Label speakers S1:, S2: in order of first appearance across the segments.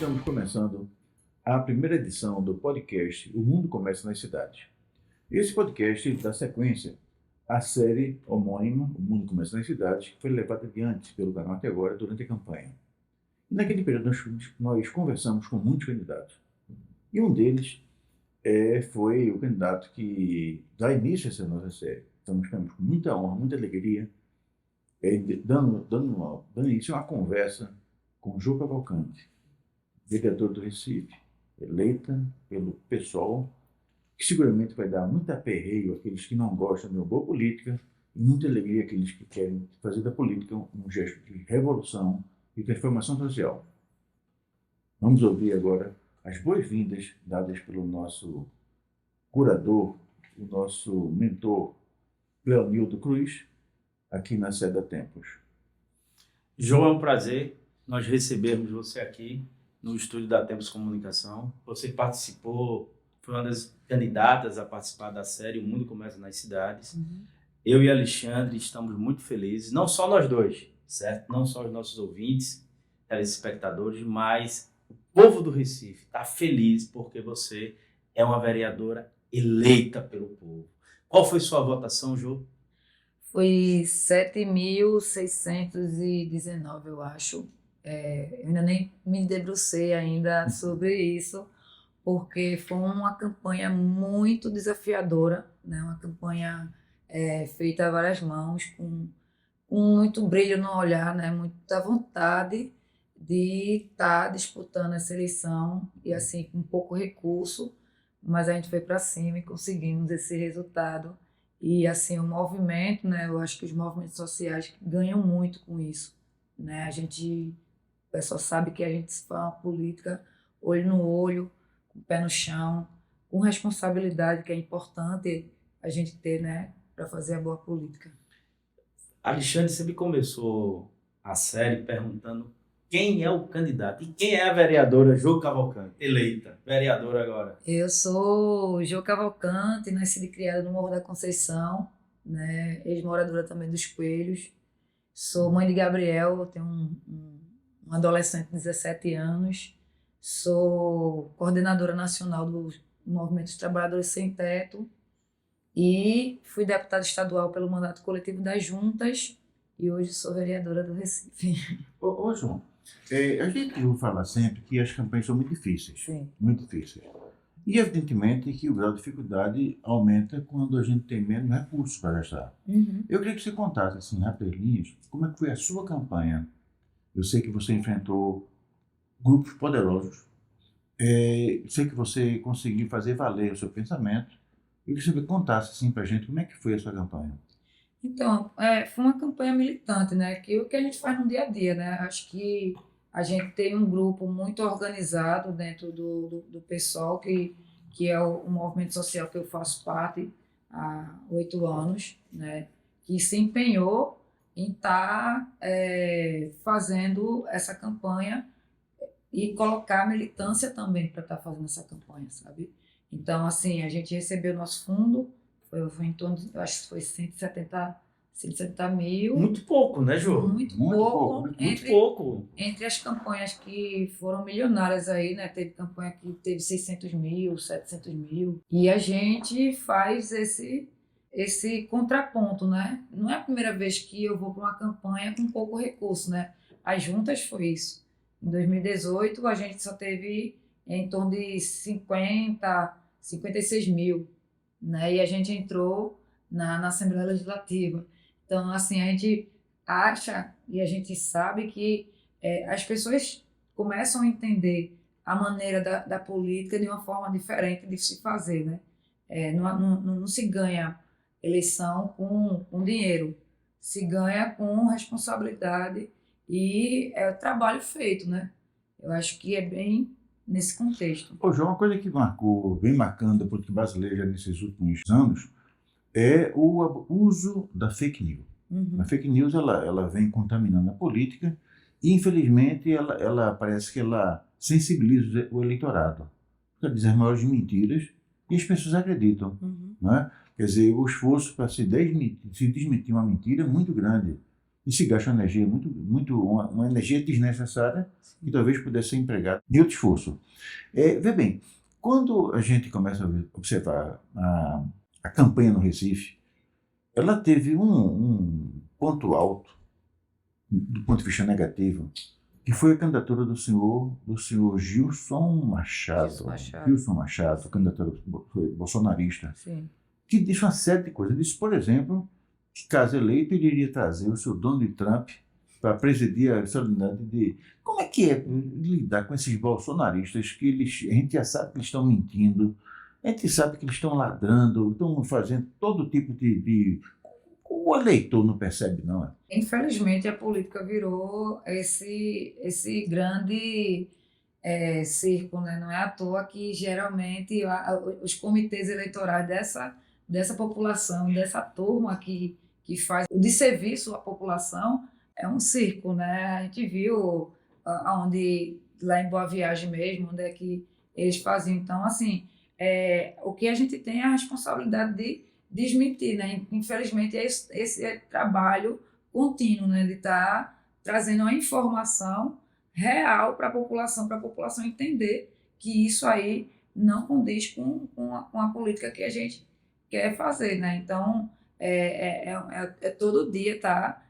S1: estamos começando a primeira edição do podcast O Mundo Começa nas Cidades. Esse podcast dá sequência à série homônima O Mundo Começa nas Cidades, que foi levada adiante pelo canal até agora durante a campanha. E naquele período nós conversamos com muitos candidatos. E um deles foi o candidato que dá início a essa nossa série. Então nós ficamos com muita honra, muita alegria, dando início a uma conversa com Jô Cavalcante, vereador do Recife, eleita pelo PSOL, que seguramente vai dar muito aperreio àqueles que não gostam de uma boa política e muita alegria àqueles que querem fazer da política um gesto de revolução e transformação social. Vamos ouvir agora as boas-vindas dadas pelo nosso curador, o nosso mentor, Leonildo Cruz, aqui na Seda Tempos.
S2: João, é um prazer nós recebermos você aqui no estúdio da Tempos Comunicação. Você participou, foi uma das candidatas a participar da série O Mundo Começa nas Cidades. Eu e Alexandre estamos muito felizes, não só nós dois, certo? Não só os nossos ouvintes, telespectadores, mas o povo do Recife está feliz porque você é uma vereadora eleita pelo povo. Qual foi sua votação, Jô?
S3: Foi 7.619, eu acho. Eu ainda nem me debrucei ainda sobre isso, porque foi uma campanha muito desafiadora, né? Uma campanha feita a várias mãos, com muito brilho no olhar, né? Muita vontade de estar disputando essa eleição e assim com pouco recurso, mas a gente foi para cima e conseguimos esse resultado. E assim, o movimento, né, eu acho que os movimentos sociais ganham muito com isso, né? O pessoal sabe que a gente faz uma política olho no olho, com o pé no chão, com responsabilidade, que é importante a gente ter, né, para fazer a boa política.
S2: Alexandre sempre começou a série perguntando quem é o candidato e quem é a vereadora Jô Cavalcante, eleita, vereadora agora.
S3: Eu sou Jô Cavalcante, nascida e criada no Morro da Conceição, né, ex-moradora também dos Coelhos. Sou mãe de Gabriel, eu tenho um adolescente de 17 anos. Sou coordenadora nacional do Movimento dos Trabalhadores Sem Teto e fui deputada estadual pelo mandato coletivo das juntas e hoje sou vereadora do Recife.
S1: Ô João, a gente ouve falar sempre que as campanhas são muito difíceis.
S3: Sim.
S1: Muito difíceis. E evidentemente que o grau de dificuldade aumenta quando a gente tem menos recursos para gastar. Eu queria que você contasse, assim, rapidinho, como é que foi a sua campanha. Eu sei que você enfrentou grupos poderosos, sei que você conseguiu fazer valer o seu pensamento. Eu queria que você contasse, assim, para a gente como é que foi a sua campanha.
S3: Então, foi uma campanha militante, né? Que é o que a gente faz no dia a dia, né? Acho que a gente tem um grupo muito organizado dentro do PSOL, que é o movimento social que eu faço parte há 8 anos, né? Que se empenhou em estar fazendo essa campanha e colocar a militância também para estar fazendo essa campanha, sabe? Então, assim, a gente recebeu nosso fundo, foi em torno de, eu acho que foi 170 mil.
S2: Muito pouco, né, Jô?
S3: Muito pouco.
S2: Muito pouco.
S3: Entre as campanhas que foram milionárias aí, né? Teve campanha que teve 600 mil, 700 mil. E a gente faz esse contraponto, né? Não é a primeira vez que eu vou para uma campanha com pouco recurso, né? As juntas foi isso. Em 2018, a gente só teve em torno de 56 mil, né? E a gente entrou na Assembleia Legislativa. Então, assim, a gente acha e a gente sabe que as pessoas começam a entender a maneira da política de uma forma diferente de se fazer, né? Não se ganha eleição com dinheiro, se ganha com responsabilidade e é o trabalho feito, né? Eu acho que é bem nesse contexto.
S1: Ô João, uma coisa que vem marcando a política brasileira nesses últimos anos é o uso da fake news. A fake news ela vem contaminando a política e, infelizmente, ela parece que ela sensibiliza o eleitorado. Ela diz as maiores mentiras e as pessoas acreditam. Né? Quer dizer, o esforço para se desmentir uma mentira é muito grande. e se gasta uma energia uma energia desnecessária que talvez pudesse ser empregada em outro esforço. Vê bem, quando a gente começa a observar a campanha no Recife, ela teve um ponto alto, do ponto de vista negativo, que foi a candidatura do senhor Gilson Machado. Gilson Machado, candidatura bolsonarista,
S3: Sim.
S1: que disse uma série de coisas. Disse, por exemplo, que caso eleito, ele iria trazer o seu Donald Trump para presidir a solenidade de... Como é que é lidar com esses bolsonaristas que a gente já sabe que eles estão mentindo, a gente sabe que eles estão ladrando, estão fazendo todo tipo de... O eleitor não percebe, não é?
S3: Infelizmente, a política virou esse grande circo, né? Não é à toa que, geralmente, os comitês eleitorais dessa população, dessa turma que faz o desserviço à população, é um circo, né? A gente viu onde, lá em Boa Viagem mesmo, onde é que eles faziam. Então, assim, o que a gente tem é a responsabilidade de desmentir, né? Infelizmente, esse trabalho contínuo, né? De estar trazendo uma informação real para a população entender que isso aí não condiz com a política que a gente quer fazer, né? Então, todo dia estar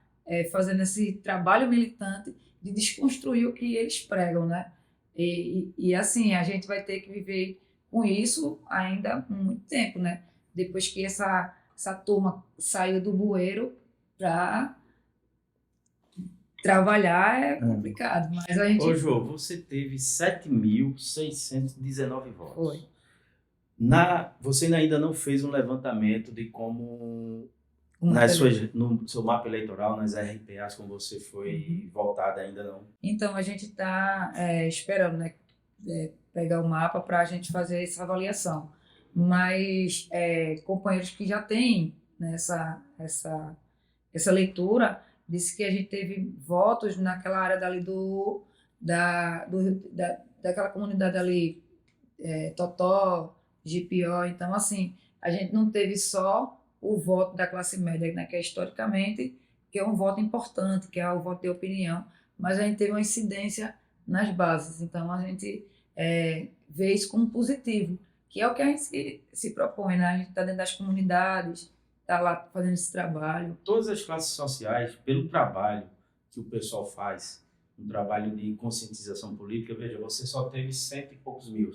S3: fazendo esse trabalho militante de desconstruir o que eles pregam, né? E assim, a gente vai ter que viver com isso ainda por muito tempo, né? Depois que essa turma saiu do bueiro para trabalhar é complicado, mas a gente...
S2: Ô, João, você teve 7.619 votos.
S3: Foi.
S2: Você ainda não fez um levantamento de como, no seu mapa eleitoral, nas RPAs, como você foi votada, ainda não?
S3: Então, a gente está esperando, né, pegar o mapa para a gente fazer essa avaliação. Mas companheiros que já têm, né, essa leitura, disse que a gente teve votos naquela área dali daquela comunidade ali, Totó, GPO. Então, assim, a gente não teve só o voto da classe média, né, que é historicamente, que é um voto importante, que é o voto de opinião, mas a gente teve uma incidência nas bases. Então, a gente vê isso como positivo, que é o que a gente se propõe, né? A gente está dentro das comunidades, está lá fazendo esse trabalho.
S2: Todas as classes sociais, pelo trabalho que o pessoal faz, um trabalho de conscientização política, veja, você só teve 100 e poucos mil,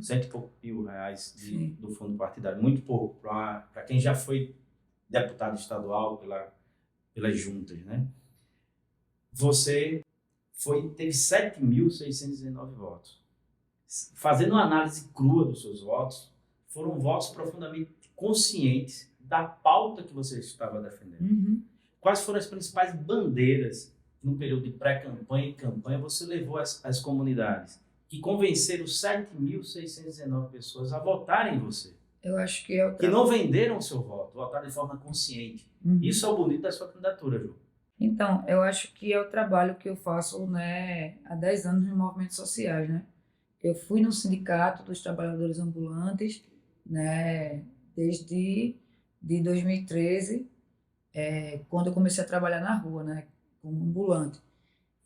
S2: 100 e poucos mil reais do fundo partidário, muito pouco para quem já foi deputado estadual pelas juntas, né? Você teve 7.619 votos. Fazendo uma análise crua dos seus votos, foram votos profundamente conscientes da pauta que você estava defendendo. Quais foram as principais bandeiras no período de pré-campanha e campanha você levou às comunidades que convenceram 7.619 pessoas a votarem em você?
S3: Eu acho que
S2: que não venderam o seu voto, votaram de forma consciente. Isso é o bonito da sua candidatura, Ju.
S3: Então, eu acho que é o trabalho que eu faço, né, há 10 anos nos movimentos sociais, né? Eu fui no Sindicato dos Trabalhadores Ambulantes, né, desde 2013, quando eu comecei a trabalhar na rua, né, como ambulante.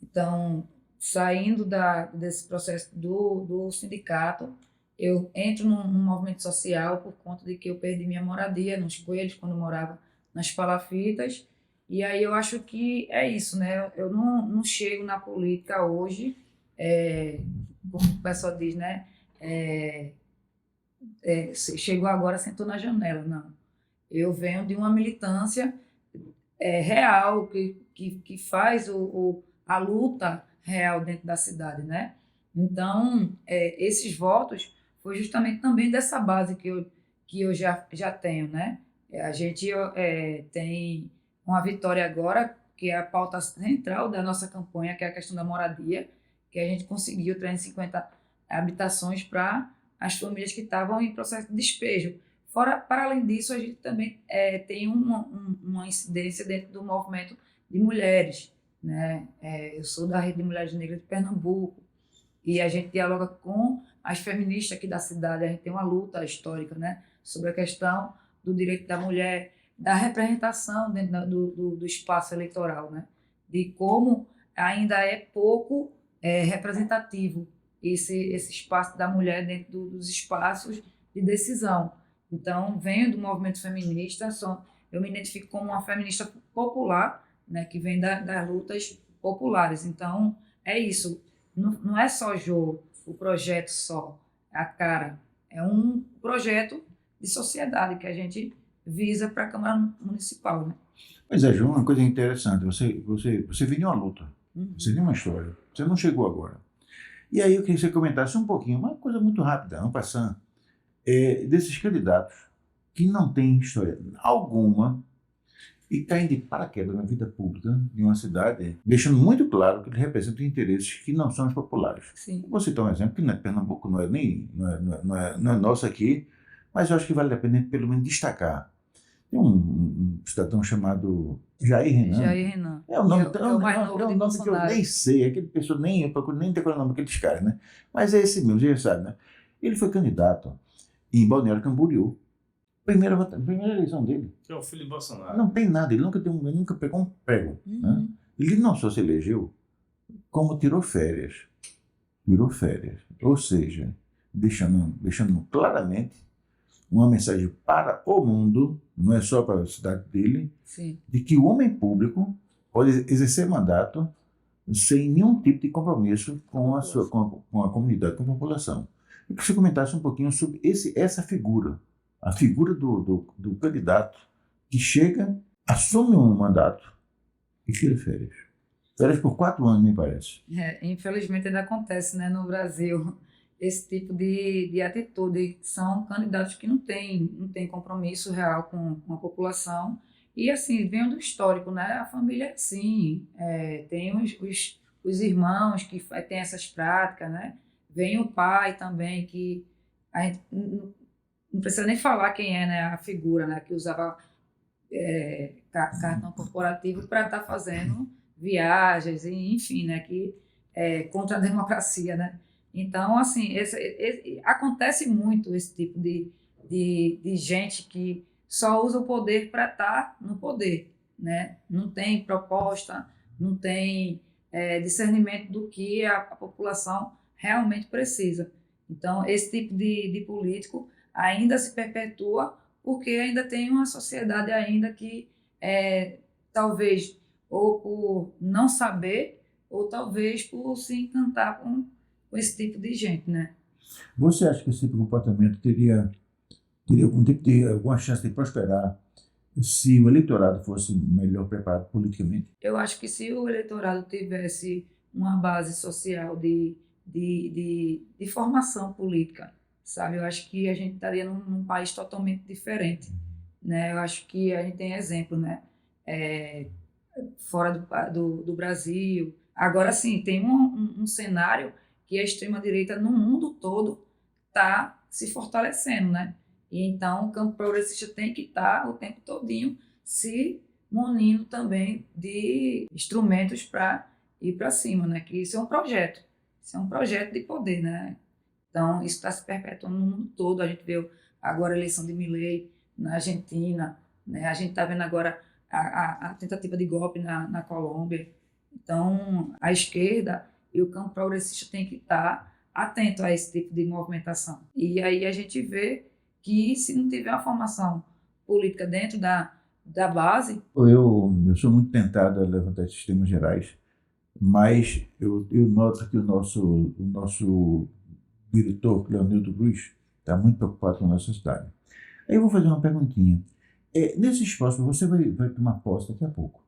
S3: Então, saindo desse processo do sindicato, eu entro num movimento social por conta de que eu perdi minha moradia nos Coelhos, quando eu morava nas Palafitas. E aí eu acho que é isso, né? Eu não chego na política hoje, como o pessoal diz, né? Chegou agora, sentou na janela. Não. Eu venho de uma militância real, que faz a luta real dentro da cidade, né? Então, esses votos foi justamente também dessa base que eu já tenho, né? A gente tem uma vitória agora, que é a pauta central da nossa campanha, que é a questão da moradia, que a gente conseguiu 350 habitações para as famílias que estavam em processo de despejo. Para além disso, a gente também tem uma incidência dentro do movimento de mulheres, né? Eu sou da Rede de Mulheres Negras de Pernambuco, e a gente dialoga com as feministas aqui da cidade. A gente tem uma luta histórica, né, sobre a questão do direito da mulher, da representação dentro do espaço eleitoral, né? de como ainda é pouco representativo esse espaço da mulher dentro dos espaços de decisão. Então, venho do movimento feminista, eu me identifico como uma feminista popular, né, que vem das lutas populares. Então, é isso. Não é só o projeto só, a cara. É um projeto de sociedade que a gente visa para a Câmara Municipal, né?
S1: Pois é, João, uma coisa interessante, você vive uma luta, você tem uma história, você não chegou agora. E aí eu queria que você comentasse um pouquinho, uma coisa muito rápida, não passando, desses candidatos que não têm história alguma e caem de paraquedas na vida pública de uma cidade, deixando muito claro que eles representam interesses que não são os populares.
S3: Sim.
S1: Vou citar um exemplo, que não é Pernambuco, não é nosso aqui, mas eu acho que vale a pena pelo menos destacar. Tem um cidadão chamado Jair Renan.
S3: Jair Renan.
S1: É um nome,
S3: é o mais novo
S1: é um
S3: de
S1: nome que eu
S3: Bolsonaro.
S1: nem sei, aquele pessoa nem eu procuro nem decorar o nome daqueles caras, né? Mas é esse mesmo, você já sabe, né? Ele foi candidato em Balneário Camboriú. Primeira eleição dele.
S2: Que é o filho de Bolsonaro.
S1: Não tem nada, ele nunca pegou um prego. Né? Ele não só se elegeu, como tirou férias. Tirou férias. Ou seja, deixando claramente uma mensagem para o mundo, não é só para a cidade dele,
S3: Sim.
S1: de que o homem público pode exercer mandato sem nenhum tipo de compromisso com a comunidade, com a população. Eu queria que você comentasse um pouquinho sobre essa figura, a figura do candidato que chega, assume um mandato e tira férias. Férias por 4 anos, me parece.
S3: Infelizmente ainda acontece, né, no Brasil esse tipo de atitude. São candidatos que não têm compromisso real com a população. E assim, vem do histórico, né? A família, sim, tem os irmãos que têm essas práticas, né? Vem o pai também, que a gente não precisa nem falar quem é, né, a figura, né, que usava cartão corporativo para estar fazendo viagens, enfim, né, que contra a democracia, né? Então, assim, acontece muito esse tipo de gente que só usa o poder para estar no poder, né? Não tem proposta, não tem discernimento do que a população realmente precisa. Então, esse tipo de político ainda se perpetua porque ainda tem uma sociedade ainda que talvez ou por não saber ou talvez por se encantar com esse tipo de gente, né?
S1: Você acha que esse tipo de comportamento teria alguma chance de prosperar se o eleitorado fosse melhor preparado politicamente?
S3: Eu acho que se o eleitorado tivesse uma base social de formação política, sabe? Eu acho que a gente estaria num país totalmente diferente, né? Eu acho que a gente tem exemplo, né? Fora do Brasil. Agora, sim, tem um cenário que a extrema-direita no mundo todo está se fortalecendo, né? E então o campo progressista tem que estar o tempo todinho se munindo também de instrumentos para ir para cima, né? Que isso é um projeto de poder, né? Então isso está se perpetuando no mundo todo. A gente viu agora a eleição de Milei na Argentina, né? A gente está vendo agora a tentativa de golpe na Colômbia. Então a esquerda e o campo progressista tem que estar atento a esse tipo de movimentação. E aí a gente vê que se não tiver uma formação política dentro da base...
S1: Eu sou muito tentado a levantar esses temas gerais, mas eu noto que o nosso diretor, Leonildo Cruz, está muito preocupado com a nossa cidade. Aí eu vou fazer uma perguntinha. Nesse espaço, você vai tomar posse daqui a pouco.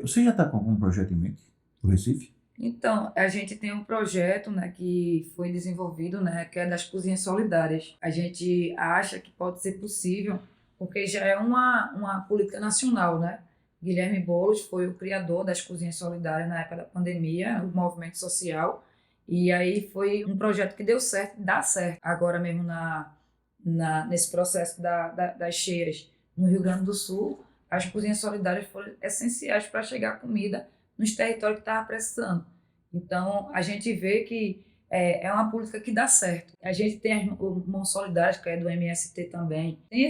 S1: Você já está com algum projeto em mente do Recife?
S3: Então, a gente tem um projeto, né, que foi desenvolvido, né, que é das cozinhas solidárias. A gente acha que pode ser possível, porque já é uma política nacional, né? Guilherme Boulos foi o criador das cozinhas solidárias na época da pandemia, o movimento social, e aí foi um projeto que deu certo, dá certo. Agora mesmo nesse processo das cheias no Rio Grande do Sul, as cozinhas solidárias foram essenciais para chegar comida nos territórios que estavam precisando. Então, a gente vê que é uma política que dá certo. A gente tem as mãos solidárias, que é do MST também. Tem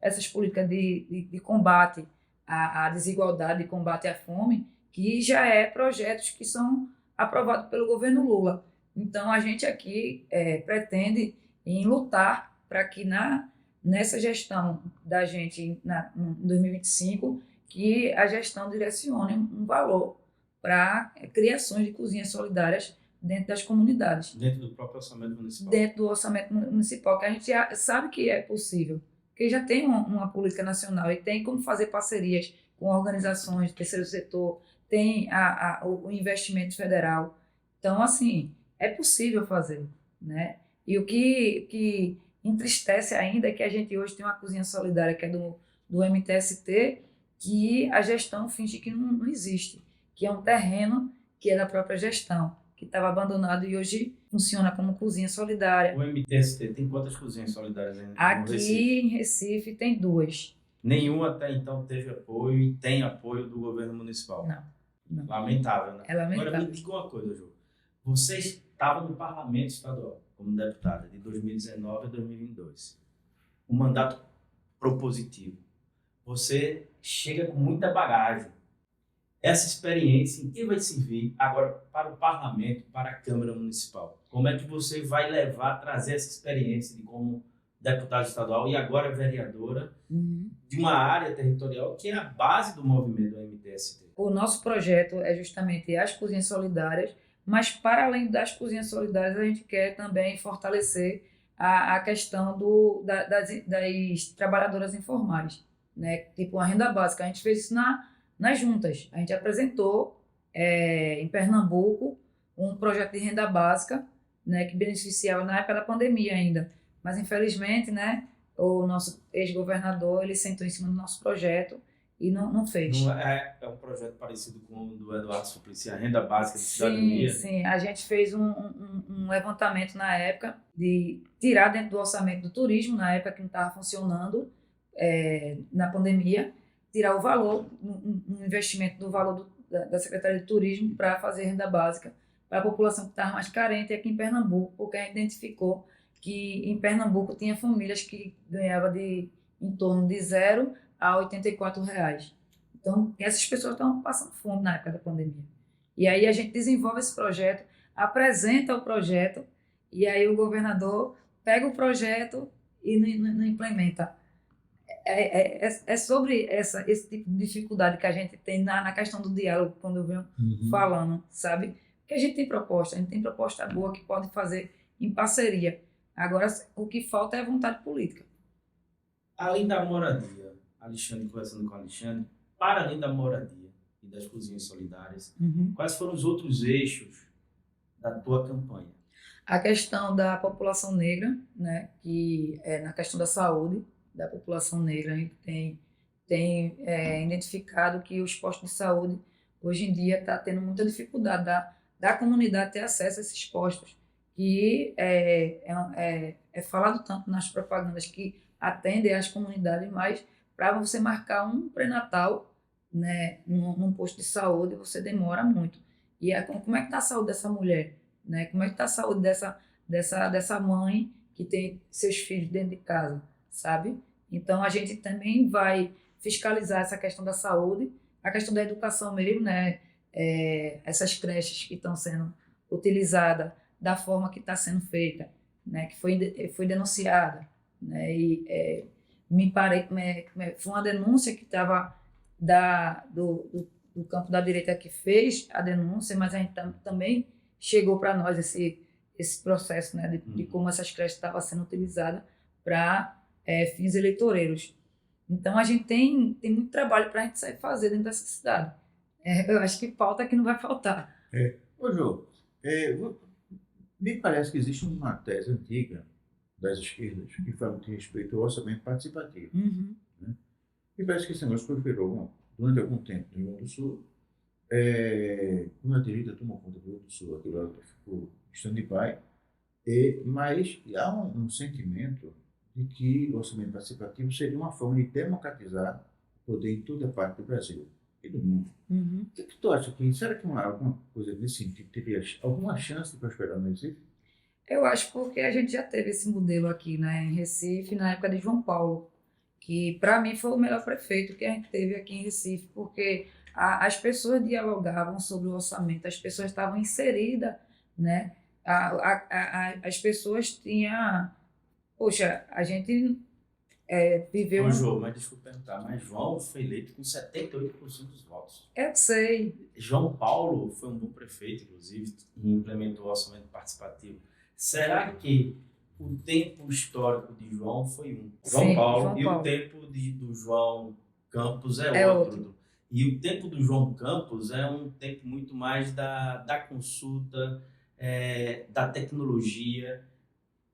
S3: essas políticas de combate à desigualdade, de combate à fome, que já é projetos que são aprovados pelo governo Lula. Então, a gente aqui pretende em lutar para que nessa gestão da gente em 2025, que a gestão direcione um valor para criações de cozinhas solidárias dentro das comunidades.
S2: Dentro do próprio orçamento municipal.
S3: Dentro do orçamento municipal, que a gente sabe que é possível, porque já tem uma política nacional e tem como fazer parcerias com organizações do terceiro setor, tem o investimento federal. Então, assim, é possível fazer, né? E o que entristece ainda é que a gente hoje tem uma cozinha solidária que é do MTST, que a gestão finge que não existe, que é um terreno que é da própria gestão, que estava abandonado e hoje funciona como cozinha solidária.
S2: O MTST tem quantas cozinhas solidárias no
S3: Aqui
S2: Recife?
S3: em Recife tem 2.
S2: Nenhuma até então teve apoio e tem apoio do governo municipal.
S3: Não.
S2: Lamentável, né?
S3: É lamentável.
S2: Agora me diga uma coisa, Ju. Você estava no parlamento estadual como deputada de 2019 a 2022. Um mandato propositivo. Você chega com muita bagagem. Essa experiência, em que vai servir agora para o parlamento, para a Câmara Municipal? Como é que você vai trazer essa experiência de como deputada estadual e agora vereadora de uma área territorial que é a base do movimento do MTST?
S3: O nosso projeto é justamente as cozinhas solidárias, mas para além das cozinhas solidárias, a gente quer também fortalecer a questão das trabalhadoras informais, né? Tipo a renda básica. A gente fez isso nas juntas. A gente apresentou em Pernambuco um projeto de renda básica, né, que beneficiava na época da pandemia ainda. Mas, infelizmente, né, o nosso ex-governador ele sentou em cima do nosso projeto e não fez.
S2: É um projeto parecido com o do Eduardo Suplicy, a renda básica de cidadania?
S3: Sim. A gente fez um levantamento na época de tirar dentro do orçamento do turismo, na época que não estava funcionando, na pandemia, tirar o valor, um investimento do valor da Secretaria de Turismo para fazer renda básica para a população que estava mais carente aqui em Pernambuco, porque a gente identificou que em Pernambuco tinha famílias que ganhavam em torno de 0 a R$ 84. Então, essas pessoas estavam passando fome na época da pandemia. E aí a gente desenvolve esse projeto, apresenta o projeto, e aí o governador pega o projeto e não implementa. É sobre esse tipo de dificuldade que a gente tem na questão do diálogo, quando eu venho falando, sabe? Que a gente tem proposta boa que pode fazer em parceria. Agora, o que falta é a vontade política.
S2: Além da moradia, Alexandre, conversando com a Alexandre, para além da moradia e das cozinhas solidárias, quais foram os outros eixos da tua campanha?
S3: A questão da população negra, né, que é na questão da saúde da população negra, a gente tem identificado que os postos de saúde, hoje em dia, está tendo muita dificuldade da comunidade ter acesso a esses postos, que é falado tanto nas propagandas que atendem às comunidades, mas para você marcar um pré-natal, né, num posto de saúde, você demora muito. E como é que está a saúde dessa mulher? Né? Como é que está a saúde dessa mãe que tem seus filhos dentro de casa, sabe? Então, a gente também vai fiscalizar essa questão da saúde, a questão da educação mesmo, né? Essas creches que estão sendo utilizadas da forma que está sendo feita, né? Que foi denunciada, né? E foi uma denúncia que estava do campo da direita que fez a denúncia, mas a gente também chegou para nós esse processo, né, de como essas creches estavam sendo utilizadas para fins eleitoreiros. Então, a gente tem muito trabalho para a gente sair fazer dentro dessa cidade. Eu acho que falta que não vai faltar.
S1: Ô, Jô, me parece que existe uma tese antiga das esquerdas que fala que respeita o orçamento participativo. Né? Me parece que esse negócio prosperou durante algum tempo no Rio Grande do Sul. Quando a direita tomou conta do Rio Grande do Sul, aquilo ficou stand-by, mas há um sentimento de que o orçamento participativo seria uma forma de democratizar o poder em toda parte do Brasil e do mundo. O que tu acha aqui? Será que alguma coisa nesse sentido teria alguma chance de prosperar no Recife?
S3: Eu acho porque a gente já teve esse modelo aqui, né, em Recife, na época de João Paulo, que para mim foi o melhor prefeito que a gente teve aqui em Recife, porque as pessoas dialogavam sobre o orçamento, as pessoas estavam inseridas, né? As pessoas tinham... Poxa, a gente viveu...
S2: Ô, João, mas desculpa perguntar, mas João foi eleito com 78% dos votos.
S3: Eu sei.
S2: João Paulo foi um bom prefeito, inclusive, e implementou o orçamento participativo. Será que o tempo histórico de João foi um? João
S3: Sim,
S2: Paulo,
S3: João
S2: e
S3: Paulo.
S2: o tempo do João Campos é
S3: É
S2: outro. E o tempo do João Campos é um tempo muito mais da consulta, da tecnologia.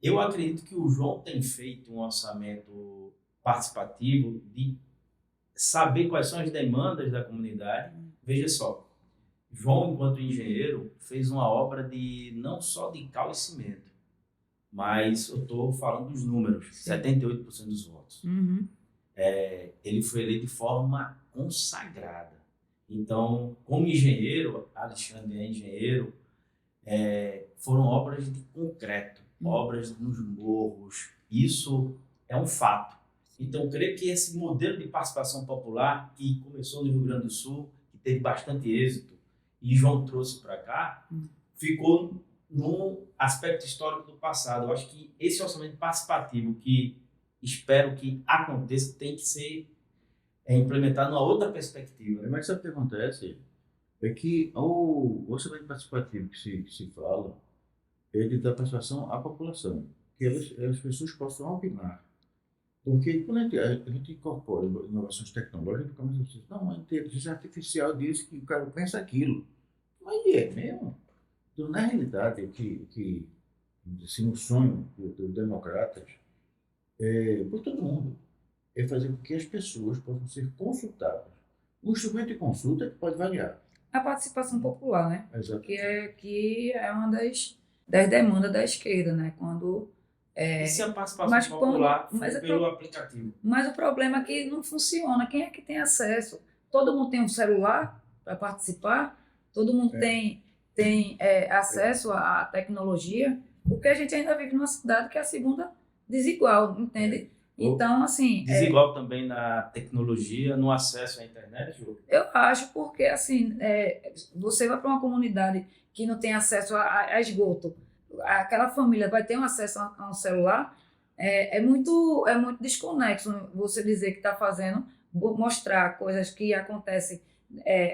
S2: Eu acredito que o João tem feito um orçamento participativo de saber quais são as demandas da comunidade. Veja só, João, enquanto engenheiro, fez uma obra de não só de cal e cimento, mas eu estou falando dos números, 78% dos votos.
S3: Uhum.
S2: Ele foi eleito de forma consagrada. Então, como engenheiro, Alexandre é engenheiro, foram obras de concreto, obras nos morros. Isso é um fato. Então, eu creio que esse modelo de participação popular, que começou no Rio Grande do Sul, que teve bastante êxito, e João trouxe para cá, ficou no aspecto histórico do passado. Eu acho que esse orçamento participativo, que espero que aconteça, tem que ser implementado numa outra perspectiva.
S1: Mas sabe o que acontece? É que o orçamento participativo que se fala, ele dá participação à população, que as pessoas possam opinar. Porque quando a gente incorpora inovações tecnológicas, começa a dizer, não, a inteligência artificial diz que o cara pensa aquilo. Mas é mesmo. Então, na realidade, assim, o sonho dos democratas, por todo mundo, é fazer com que as pessoas possam ser consultadas. O instrumento de consulta é que pode variar.
S3: A participação popular, né?
S1: Exato.
S3: Que é uma das demandas da esquerda, né? Quando...
S2: E se a participação popular for pelo aplicativo?
S3: Mas o problema é que não funciona. Quem é que tem acesso? Todo mundo tem um celular para participar? Todo mundo tem acesso à tecnologia? Porque a gente ainda vive numa cidade que é a segunda desigual, entende? Então, assim...
S2: Desigual também na tecnologia, no acesso à internet, Ju?
S3: Eu acho porque, assim, você vai para uma comunidade que não tem acesso a esgoto, aquela família vai ter um acesso a um celular, é muito desconexo você dizer que está fazendo, mostrar coisas que acontecem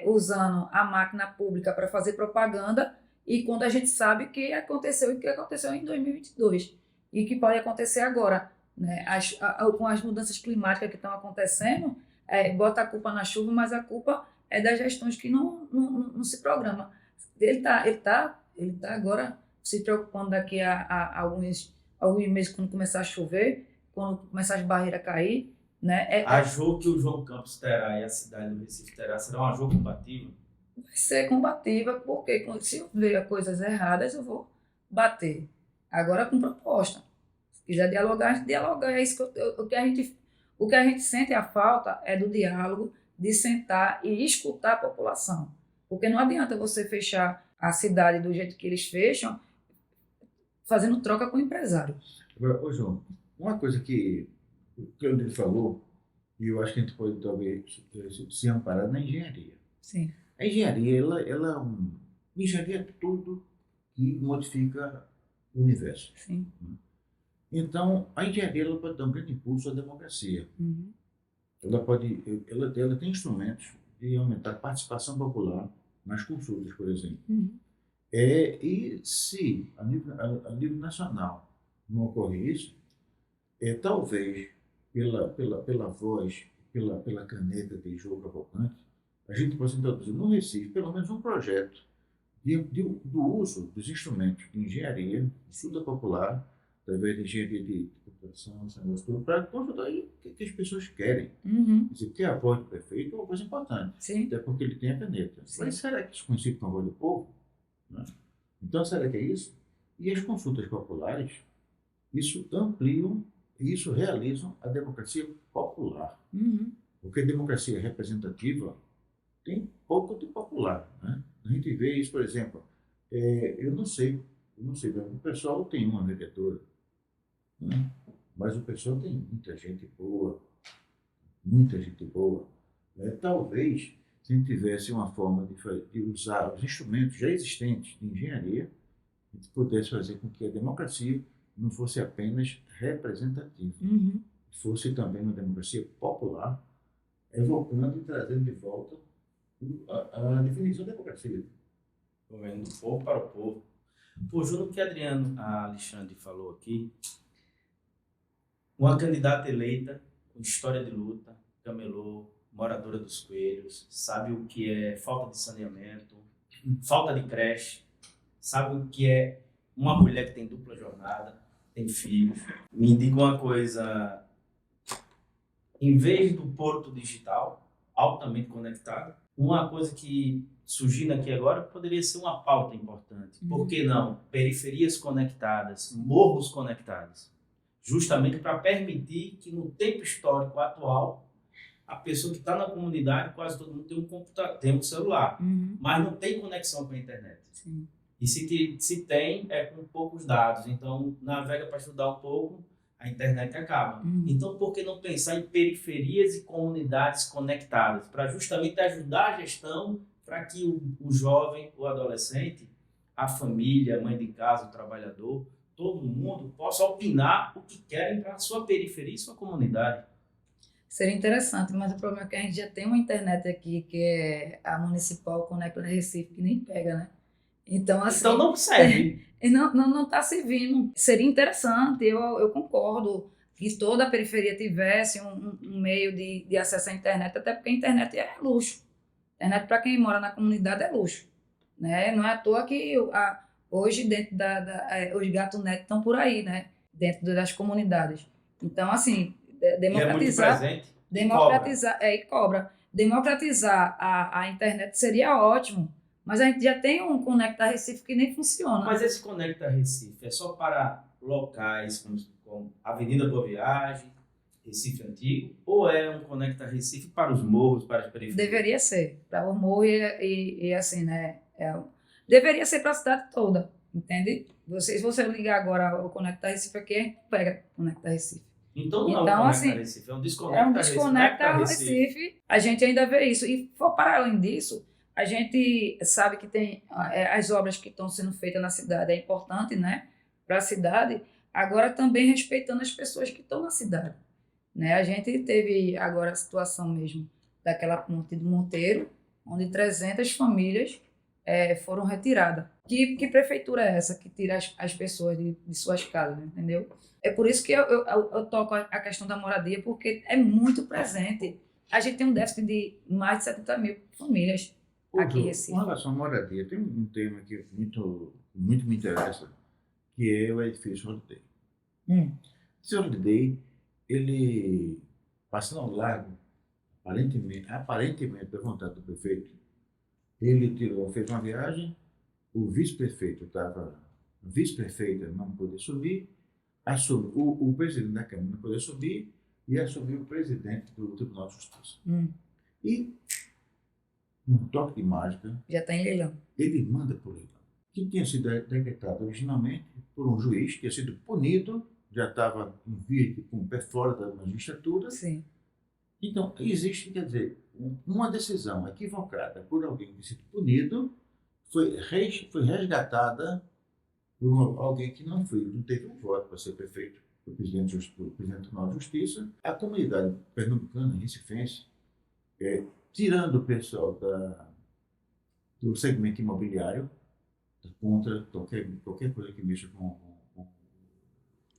S3: usando a máquina pública para fazer propaganda, e quando a gente sabe que aconteceu em 2022 e que pode acontecer agora, né? Com as mudanças climáticas que estão acontecendo, bota a culpa na chuva, mas a culpa é das gestões que não se programam. Ele tá agora se preocupando daqui a alguns meses, quando começar a chover, quando começar as barreiras a cair, né?
S2: A Jô que o João Campos terá e a cidade do Recife terá, será uma Jô combativa?
S3: Vai ser combativa, porque se eu ver coisas erradas, eu vou bater. Agora com proposta. Se quiser dialogar, a gente dialoga. É isso o que a gente sente a falta é do diálogo, de sentar e escutar a população. Porque não adianta você fechar a cidade do jeito que eles fecham, fazendo troca com o empresário.
S1: Agora, ô João, uma coisa que o Cleandro falou, e eu acho que a gente pode talvez se amparar na engenharia.
S3: Sim.
S1: A engenharia, engenharia é tudo que modifica o universo.
S3: Sim.
S1: Então, a engenharia ela pode dar um grande impulso à democracia.
S3: Uhum.
S1: Ela tem instrumentos de aumentar a participação popular nas consultas, por exemplo.
S3: Uhum.
S1: E se a nível nacional não ocorre isso, talvez pela voz, pela caneta de João Cavalcante, a gente possa introduzir no Recife pelo menos um projeto do uso dos instrumentos de engenharia, de estudo popular, através de engenharia de computação, para consultar o que as pessoas querem.
S3: Uhum.
S1: Porque a voz do prefeito é uma coisa importante,
S3: Sim.
S1: até porque ele tem a caneta.
S3: Sim.
S1: Mas será que isso coincide com a voz do povo? Né? Então, será que é isso? E as consultas populares, isso ampliam, isso realizam a democracia popular.
S3: Uhum.
S1: Porque a democracia representativa tem pouco de popular. Né? A gente vê isso, por exemplo, eu não sei, o pessoal tem uma vereadora, né? Mas o pessoal tem muita gente boa. Talvez, se a gente tivesse uma forma de usar os instrumentos já existentes de engenharia, a gente pudesse fazer com que a democracia não fosse apenas representativa, fosse também uma democracia popular, evocando e trazendo de volta a definição da democracia.
S2: Governo do povo para o povo. Pô, juro que a Alexandre falou aqui, uma candidata eleita com história de luta, camelô, moradora dos Coelhos, sabe o que é falta de saneamento, falta de creche, sabe o que é uma mulher que tem dupla jornada, tem filhos. Me diga uma coisa, em vez do Porto Digital, altamente conectado, uma coisa que surgindo aqui agora poderia ser uma pauta importante. Por que não? Periferias conectadas, morros conectados. Justamente para permitir que no tempo histórico atual, a pessoa que está na comunidade, quase todo mundo tem um computador, tem um celular, mas não tem conexão com a internet.
S3: Sim.
S2: E se tem, é com poucos dados. Então, navega para estudar um pouco, a internet acaba. Então, por que não pensar em periferias e comunidades conectadas? Para justamente ajudar a gestão, para que o jovem, o adolescente, a família, a mãe de casa, o trabalhador, todo mundo possa opinar o que querem para a sua periferia e sua comunidade.
S3: Seria interessante, mas o problema é que a gente já tem uma internet aqui, que é a Municipal Conecta Recife, que nem pega, né? Então, assim,
S2: então não serve.
S3: Não está servindo. Seria interessante, eu concordo, que toda a periferia tivesse um meio de acesso à internet, até porque a internet é luxo. A internet, para quem mora na comunidade, é luxo. Né? Não é à toa que hoje, dentro os GatoNet estão por aí, né? Dentro das comunidades. Então, assim, democratizar...
S2: E é muito presente.
S3: Democratizar, e cobra. Democratizar a internet seria ótimo. Mas a gente já tem um Conecta Recife que nem funciona.
S2: Mas esse Conecta Recife é só para locais como Avenida Boa Viagem, Recife Antigo, ou é um Conecta Recife para os morros, para as periferias?
S3: Deveria ser, para os morros e assim, né? Deveria ser para a cidade toda, entende? Se você ligar agora o Conecta Recife aqui, a gente pega o Conecta Recife.
S2: Então não é um
S3: assim,
S2: Conecta Recife, é um Desconecta
S3: Recife. A gente ainda vê isso. E para além disso, a gente sabe que tem as obras que estão sendo feitas na cidade, é importante, né, para a cidade, agora também respeitando as pessoas que estão na cidade. Né? A gente teve agora a situação mesmo daquela ponte do Monteiro, onde 300 famílias foram retiradas. Que prefeitura é essa que tira as pessoas de suas casas, entendeu? É por isso que eu toco a questão da moradia, porque é muito presente. A gente tem um déficit de mais de 70 mil famílias aqui em Recife.
S1: Com relação à moradia, tem um tema que muito me interessa, que é o edifício Holiday. Esse Holiday, ele, passando ao largo, aparentemente da vontade do prefeito, ele fez uma viagem, o vice-prefeito a vice-prefeita não podia subir, o presidente da Câmara não podia subir e assumiu o presidente do Tribunal de Justiça. E, num toque de mágica,
S3: já está em leilão.
S1: Ele manda por leilão, que tinha sido decretado originalmente por um juiz, que tinha sido punido, já estava em via com o pé fora da magistratura.
S3: Sim.
S1: Então, existe, quer dizer, uma decisão equivocada por alguém que sido punido, foi resgatada por alguém que não teve um voto para ser prefeito, o presidente do Tribunal de Justiça. A comunidade pernambucana, recifense, tirando o pessoal do segmento imobiliário, contra qualquer coisa que mexa com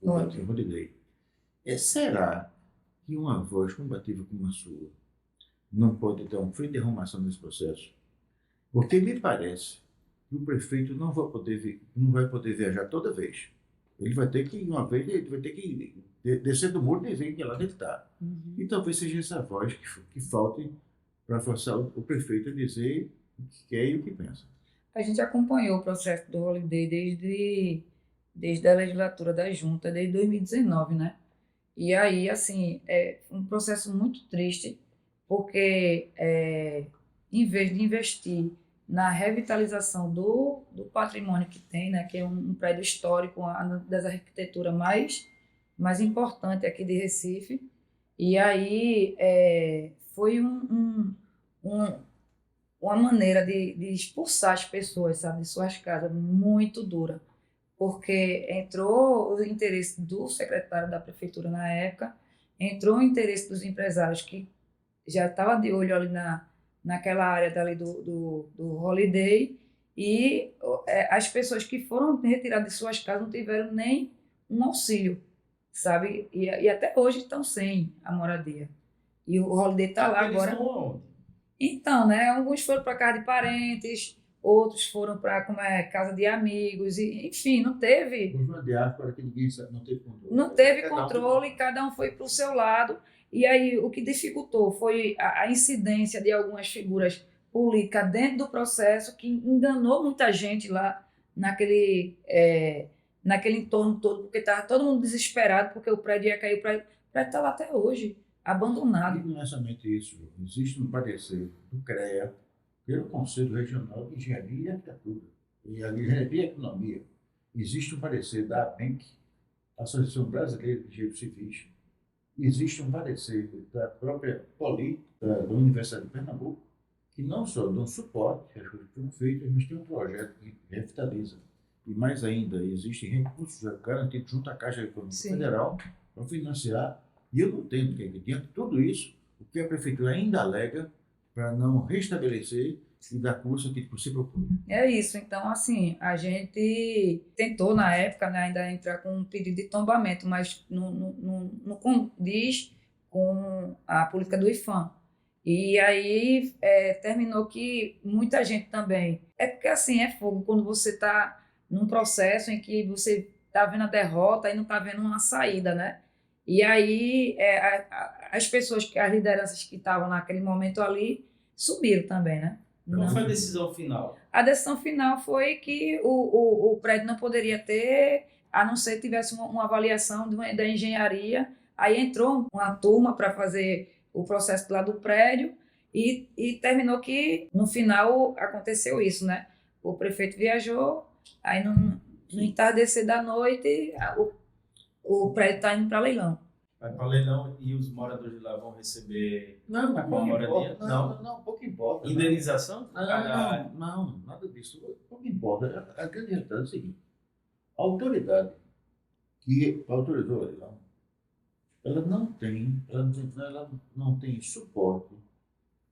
S1: o Holiday. Será que uma voz combativa como a sua não pode dar um freio de arrumação nesse processo? Porque me parece que o prefeito não vai poder viajar toda vez. Ele vai ter que, descer do muro e dizer que é lá ele está. E talvez seja essa voz que falte para forçar o prefeito a dizer o que quer e o que pensa.
S3: A gente acompanhou o processo do Holiday desde a legislatura da Junta, desde 2019, né? E aí, assim, é um processo muito triste, porque em vez de investir na revitalização do patrimônio que tem, né, que é um prédio histórico, uma das arquiteturas mais importantes aqui de Recife, e aí foi uma maneira de expulsar as pessoas, sabe, de suas casas, muito dura, porque entrou o interesse do secretário da prefeitura na época, entrou o interesse dos empresários que já estavam de olho ali naquela área dali do Holiday, e as pessoas que foram retiradas de suas casas não tiveram nem um auxílio, sabe? E até hoje estão sem a moradia. E o Holiday está lá
S2: Eles
S3: agora.
S2: estão aonde?
S3: Então, né? Alguns foram para casa de parentes, outros foram para casa de amigos, e, enfim, não teve.
S1: Houve uma diáspora que ninguém sabe, não teve controle.
S3: Não teve
S1: Cada um
S3: controle, cada um foi para o seu lado. E aí o que dificultou foi a incidência de algumas figuras políticas dentro do processo que enganou muita gente lá naquele entorno todo, porque estava todo mundo desesperado, porque o prédio ia cair, o prédio está lá até hoje, abandonado.
S1: E não é somente isso. Existe um parecer do CREA, pelo Conselho Regional de Engenharia e Arquitetura, e a Engenharia e Economia. Existe um parecer da ABENC, Associação Brasileira de Engenheiros Civis. Existe um parecer da própria Poli, da Universidade de Pernambuco, que não só dão suporte às coisas que foram feitas, mas tem um projeto que revitaliza. E mais ainda, existem recursos garantidos junto à Caixa Econômica
S3: Sim.
S1: Federal para financiar. E eu não entendo que diante de tudo isso, o que a Prefeitura ainda alega para não restabelecer e dar curso que você propõe.
S3: É isso. Então, assim, a gente tentou, na época, né, ainda entrar com um pedido de tombamento, mas não condiz com a política do IFAM. E aí terminou que muita gente também... É porque, assim, é fogo quando você está num processo em que você está vendo a derrota e não está vendo uma saída, né? E aí as pessoas, as lideranças que estavam naquele momento ali, subiram também, né?
S2: Qual foi a decisão final?
S3: A decisão final foi que o prédio não poderia ter, a não ser que tivesse uma avaliação da engenharia. Aí entrou uma turma para fazer o processo lá do prédio e terminou que, no final, aconteceu isso, né? O prefeito viajou, aí no entardecer da noite, o prédio está indo para leilão.
S2: Vai para leilão e os moradores de lá vão receber
S1: Não, mas
S2: uma
S1: pouco
S2: moradia?
S1: importa.
S2: Não.
S1: Não, pouco importa.
S2: Indenização?
S1: Não, nada disso. Pouco importa. A grande realidade é o seguinte: a autoridade que autorizou a leilão, ela não tem suporte,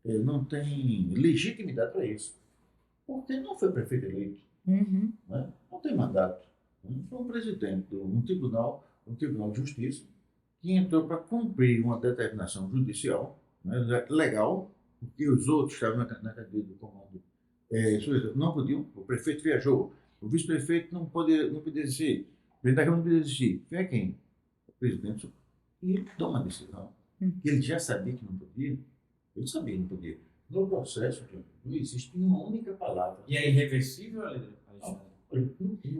S1: não tem legitimidade para isso. Porque não foi prefeito eleito,
S3: Uhum.
S1: né? Não tem mandato. Foi um presidente de um tribunal de justiça, que entrou para cumprir uma determinação judicial, né, legal, porque os outros estavam na cadeia do comando. Não podiam, o prefeito viajou, o vice-prefeito não podia existir, o presidente da Câmara não podia existir. Foi quem? O presidente. E ele toma a decisão, que ele já sabia que não podia, ele sabia que não podia. No processo, não existe uma única palavra.
S2: E é irreversível, Alexandre?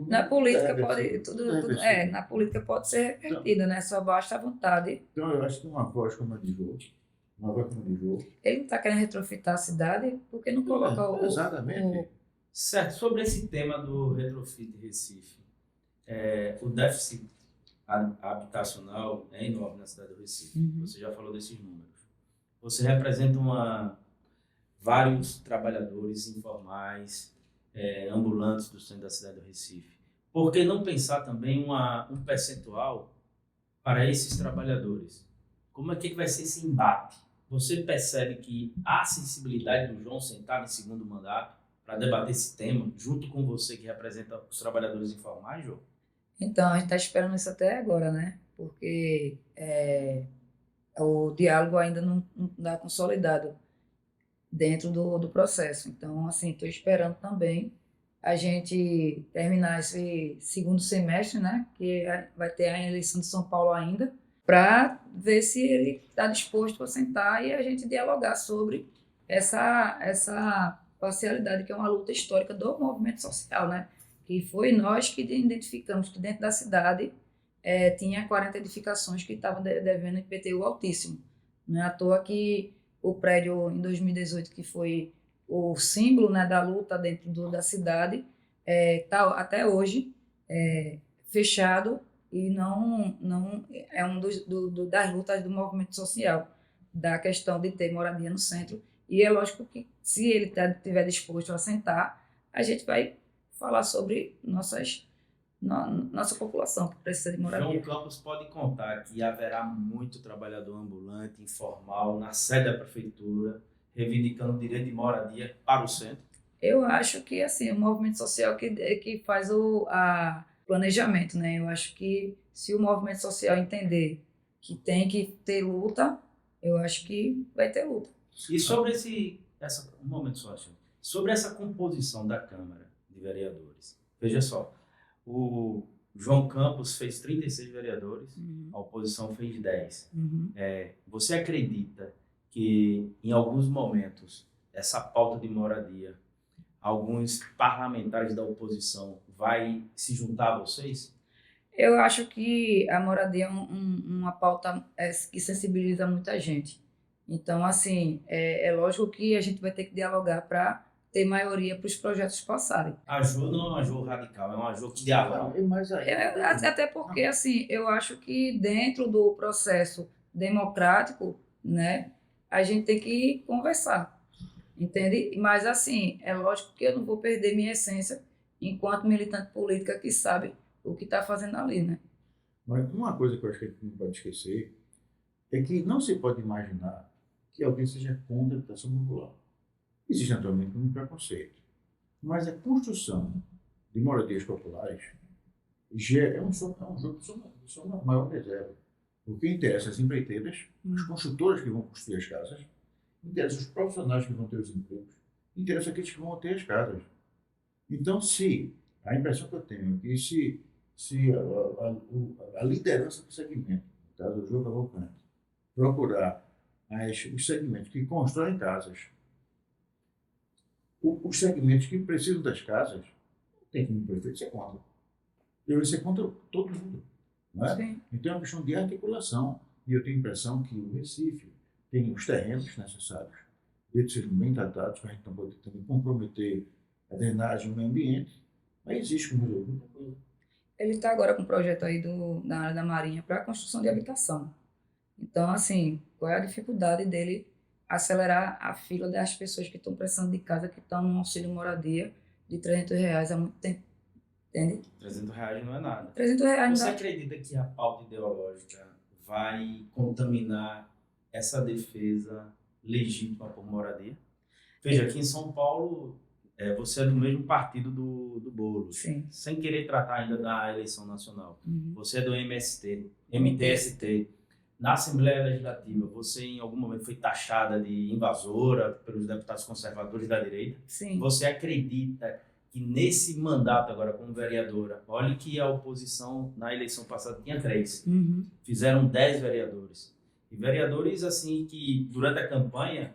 S3: Na política na política pode ser revertida, né? Só basta a vontade.
S1: Então eu acho que uma voz como a de Jô,
S3: Ele não está querendo retrofitar a cidade, porque não coloca
S1: exatamente.
S2: Certo, sobre esse tema do retrofit de Recife, o déficit habitacional é enorme na cidade do Recife.
S3: Uhum.
S2: Você já falou desses números. Você representa vários trabalhadores informais, ambulantes do centro da cidade do Recife. Por que não pensar também um percentual para esses trabalhadores? Como é que vai ser esse embate? Você percebe que há sensibilidade do João sentado em segundo mandato para debater esse tema, junto com você que representa os trabalhadores informais, João?
S3: Então, a gente está esperando isso até agora, né? Porque o diálogo ainda não está consolidado dentro do processo. Então, assim, estou esperando também a gente terminar esse segundo semestre, né? Que vai ter a eleição de São Paulo ainda, para ver se ele está disposto a sentar e a gente dialogar sobre essa parcialidade, que é uma luta histórica do movimento social, né? Que foi nós que identificamos que dentro da cidade tinha 40 edificações que estavam devendo IPTU altíssimo. Não é à toa que o prédio, em 2018, que foi o símbolo, né, da luta dentro da cidade, está até hoje fechado, e não é das lutas do movimento social, da questão de ter moradia no centro, E é lógico que, se ele estiver disposto a sentar, a gente vai falar sobre nossa população que precisa de moradia.
S2: João Campos pode contar que haverá muito trabalhador ambulante, informal, na sede da prefeitura, reivindicando o direito de moradia para o centro?
S3: Eu acho que assim, o movimento social que faz o planejamento, né? Eu acho que se o movimento social entender que tem que ter luta, eu acho que vai ter luta.
S2: E sobre um momento só, Alexandre. Sobre essa composição da Câmara de Vereadores, veja só, o João Campos fez 36 vereadores, a oposição fez 10. Você acredita que, em alguns momentos, essa pauta de moradia, alguns parlamentares da oposição vai se juntar a vocês?
S3: Eu acho que a moradia é uma pauta que sensibiliza muita gente. Então, assim, é lógico que a gente vai ter que dialogar para ter maioria para os projetos passarem.
S2: A Jo não é uma Jo radical, é uma Jo que dialoga.
S3: Até porque, assim, eu acho que dentro do processo democrático, né, a gente tem que conversar, entende? Mas, assim, é lógico que eu não vou perder minha essência enquanto militante política que sabe o que está fazendo ali, né?
S1: Mas uma coisa que eu acho que a gente não pode esquecer é que não se pode imaginar que alguém seja contra a habitação popular. Existe naturalmente um preconceito, mas a construção de moradias populares é um jogo de soma maior reserva. O que interessa as empreiteiras, as construtoras que vão construir as casas, interessa os profissionais que vão ter os empregos, interessa aqueles que vão ter as casas. Então, se a impressão que eu tenho é que se a liderança do segmento, no caso do João Cavalcante, procurar os segmentos que constroem casas, os segmentos que precisam das casas, tem como prefeito ser contra. Eu vou ser contra todo mundo. Não é?
S3: Sim.
S1: Então é uma questão de articulação. E eu tenho a impressão que o Recife tem os terrenos necessários, eles sejam bem tratados, para a gente não poder também comprometer a drenagem no meio ambiente. Mas existe como resolver muita coisa.
S3: Ele está agora com um projeto aí na área da Marinha para a construção de habitação. Então, assim, qual é a dificuldade dele acelerar a fila das pessoas que estão precisando de casa, que estão no auxílio moradia de R$300 há muito tempo, entende?
S2: R$300 não é nada.
S3: R$300
S2: Você
S3: não dá.
S2: acredita que a pauta ideológica vai contaminar essa defesa legítima por moradia? Veja, aqui em São Paulo, você é do mesmo partido do Boulos.
S3: Sim.
S2: Sem querer tratar ainda da eleição nacional.
S3: Uhum.
S2: Você é do MTST. Na Assembleia Legislativa, você em algum momento foi taxada de invasora pelos deputados conservadores da direita?
S3: Sim.
S2: Você acredita que nesse mandato agora como vereadora, olha que a oposição na eleição passada tinha 3, fizeram 10 vereadores. E vereadores assim que durante a campanha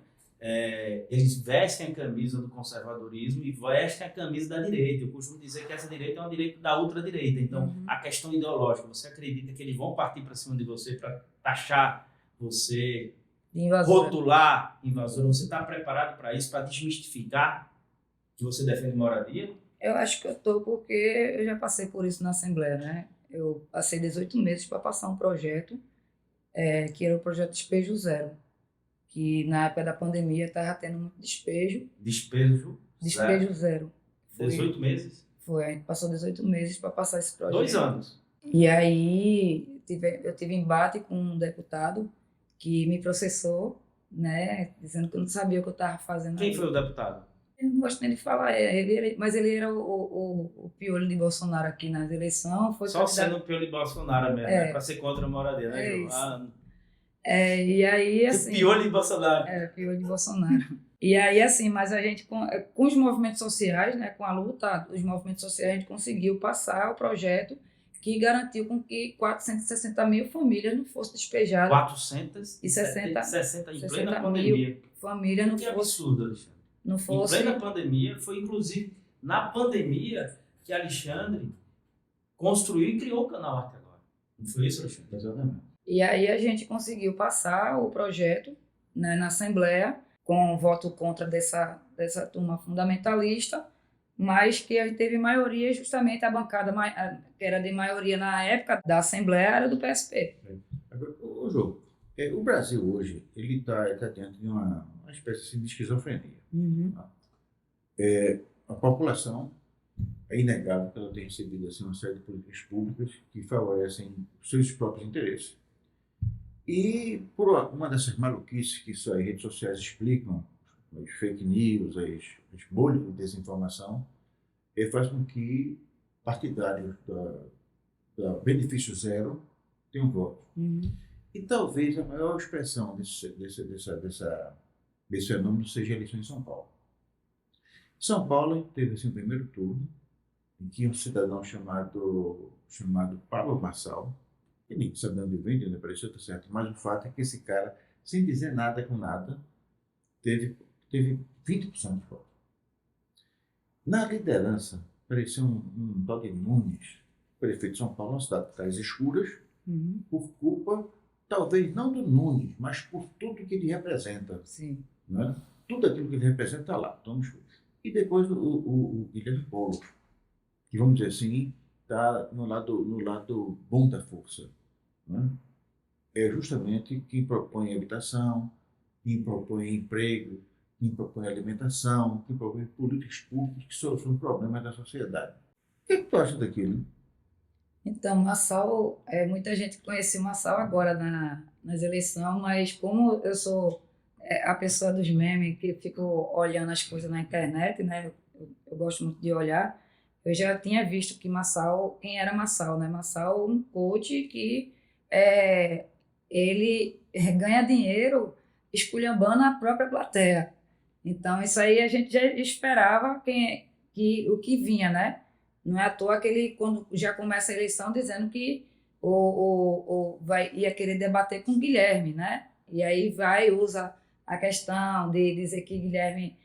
S2: eles vestem a camisa do conservadorismo e vestem a camisa da direita. Eu costumo dizer que essa direita é uma direita da ultradireita. Então, a questão ideológica, você acredita que eles vão partir para cima de você para taxar você, rotular invasora? Você está preparado para isso, para desmistificar que você defende moradia?
S3: Eu acho que eu estou, porque eu já passei por isso na Assembleia, né? Eu passei 18 meses para passar um projeto, que era o projeto Despejo Zero, que na época da pandemia estava tendo muito despejo. Despejo zero.
S2: 18 meses?
S3: Foi, a gente passou 18 meses para passar esse projeto.
S2: 2 anos.
S3: E aí eu tive embate com um deputado que me processou, né, dizendo que eu não sabia o que eu estava fazendo.
S2: Quem foi o deputado?
S3: Eu não gosto nem de falar, mas ele era o piolho de Bolsonaro aqui nas eleições. Foi
S2: só sendo o piolho de Bolsonaro mesmo, para ser contra a moradia, né, João?
S3: E aí, assim...
S2: O piolho de Bolsonaro.
S3: Piolho de Bolsonaro. E aí, assim, mas a gente, com os movimentos sociais, né, com a luta dos movimentos sociais, a gente conseguiu passar o projeto que garantiu com que 460 mil famílias não fossem despejadas.
S2: 460 em plena pandemia.
S3: Famílias não
S2: que
S3: fossem...
S2: absurdo, Alexandre.
S3: Não fosse...
S2: Em plena pandemia, foi inclusive na pandemia que Alexandre construiu e criou o canal Arte Agora. Não foi isso, Alexandre?
S1: Exatamente.
S3: E aí a gente conseguiu passar o projeto, né, na Assembleia, com voto contra dessa turma fundamentalista, mas que a gente teve maioria, justamente a bancada que era de maioria na época da Assembleia era do PSP.
S1: Agora, ô João, O Brasil hoje, ele está diante de uma espécie assim, de esquizofrenia.
S3: Uhum.
S1: A população, é inegável que ela tem recebido assim, uma série de políticas públicas que favorecem os seus próprios interesses. E por uma dessas maluquices que as redes sociais explicam, as fake news, as bolhas de desinformação, faz com que partidários da benefício zero tenham voto.
S3: Uhum.
S1: E talvez a maior expressão desse fenômeno seja a eleição em São Paulo. São Paulo teve assim, o primeiro turno, em que um cidadão chamado Pablo Marçal, que nem sabe de onde vem, de onde apareceu, tá certo, mas o fato é que esse cara, sem dizer nada com nada, teve 20% de voto. Na liderança, apareceu um tal de Nunes, prefeito de São Paulo, uma cidade de tais escuras,
S3: Uhum.
S1: por culpa, talvez não do Nunes, mas por tudo que ele representa.
S3: Sim.
S1: Né? Tudo aquilo que ele representa está lá. Então, e depois o Guilherme Boulos, que vamos dizer assim, está no lado bom da força. Né? É justamente quem propõe habitação, quem propõe emprego, quem propõe alimentação, quem propõe políticas públicas que solucionam problemas da sociedade. O que tu acha daquilo?
S3: Então, Marçal, muita gente conheceu Marçal agora nas eleições, mas como eu sou a pessoa dos memes que fico olhando as coisas na internet, né? Eu gosto muito de olhar. Eu já tinha visto que Marçal, quem era Marçal, né? Marçal, um coach que é, ele ganha dinheiro esculhambando a própria plateia. Então, isso aí a gente já esperava o que vinha, né? Não é à toa que ele, quando já começa a eleição, dizendo que ia querer debater com o Guilherme, né? E aí usa a questão de dizer que Guilherme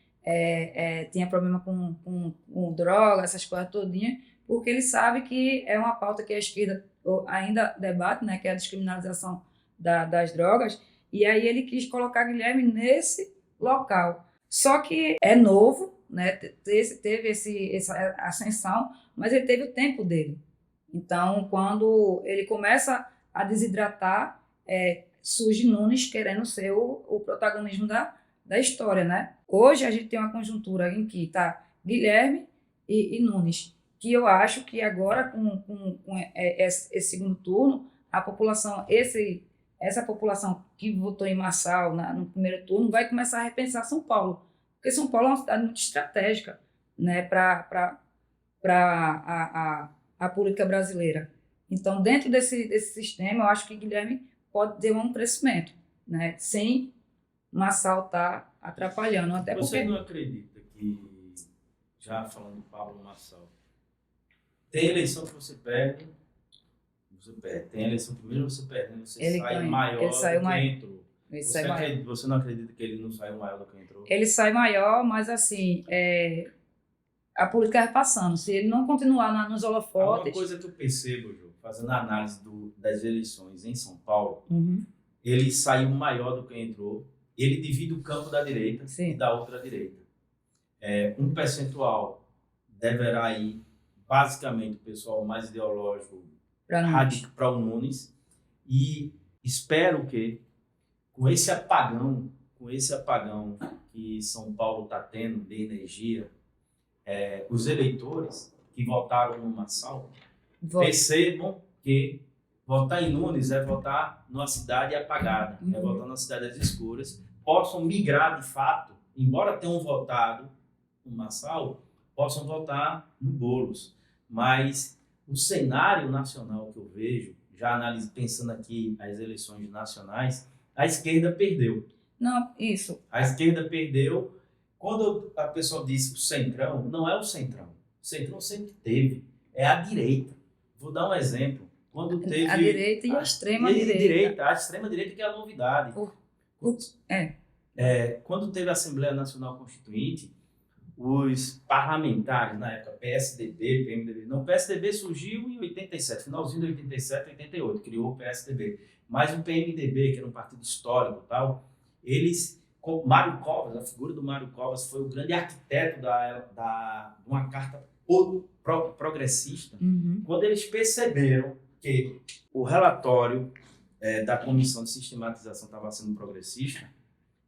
S3: tinha problema com droga, essas coisas todinhas, porque ele sabe que é uma pauta que a esquerda ainda debate, né? Que é a descriminalização das drogas, e aí ele quis colocar Guilherme nesse local. Só que é novo, né? Teve essa ascensão, mas ele teve o tempo dele. Então, quando ele começa a desidratar, surge Nunes querendo ser o protagonismo da história, né? Hoje a gente tem uma conjuntura em que está Guilherme e Nunes, que eu acho que agora, com esse segundo turno, a população, essa população que votou em Marçal no primeiro turno, vai começar a repensar São Paulo, porque São Paulo é uma cidade muito estratégica, né, para a política brasileira. Então, dentro desse sistema, eu acho que Guilherme pode ter um crescimento, né, sem Marçal estar atrapalhando. Até
S2: Você
S3: porque
S2: não acredita que, já falando do Pablo Marçal, tem eleição que você perde. Tem eleição que mesmo você perdendo, você
S3: Ele
S2: sai
S3: ganha,
S2: maior
S3: ele saiu
S2: do que
S3: maior.
S2: entrou.
S3: Ele sai maior.
S2: Você não acredita que ele não saiu maior do que entrou?
S3: Ele sai maior, mas assim, a política vai passando. Se ele não continuar nos
S2: Uma
S3: holofotes...
S2: coisa que eu percebo, Jô, fazendo a análise das eleições em São Paulo,
S3: Uhum.
S2: ele saiu maior do que entrou. Ele divide o campo da direita
S3: Sim.
S2: e da outra direita. Um percentual deverá ir, basicamente, o pessoal mais ideológico para o Nunes. E espero que, com esse apagão que São Paulo está tendo de energia, os eleitores que votaram no Marçal percebam que votar em Nunes é votar numa cidade apagada, é votar numa cidade às escuras, possam migrar de fato, embora tenham votado no Marçal, possam votar no Boulos. Mas o cenário nacional que eu vejo, já pensando aqui as eleições nacionais, a esquerda perdeu.
S3: Não, isso.
S2: A esquerda perdeu. Quando a pessoa diz o centrão, não é o centrão. O centrão sempre teve. É a direita. Vou dar um exemplo. Quando teve
S3: a direita e a extrema direita.
S2: A extrema direita que é a novidade. Quando teve a Assembleia Nacional Constituinte, os parlamentares, na época, PSDB, PMDB... Não, o PSDB surgiu em 87, finalzinho de 87, 88, criou o PSDB. Mas o PMDB, que era um partido histórico e tal, eles... Mário Covas, a figura do Mário Covas foi o grande arquiteto de uma carta progressista.
S3: Uhum.
S2: Quando eles perceberam que o relatório da Comissão de Sistematização estava sendo progressista,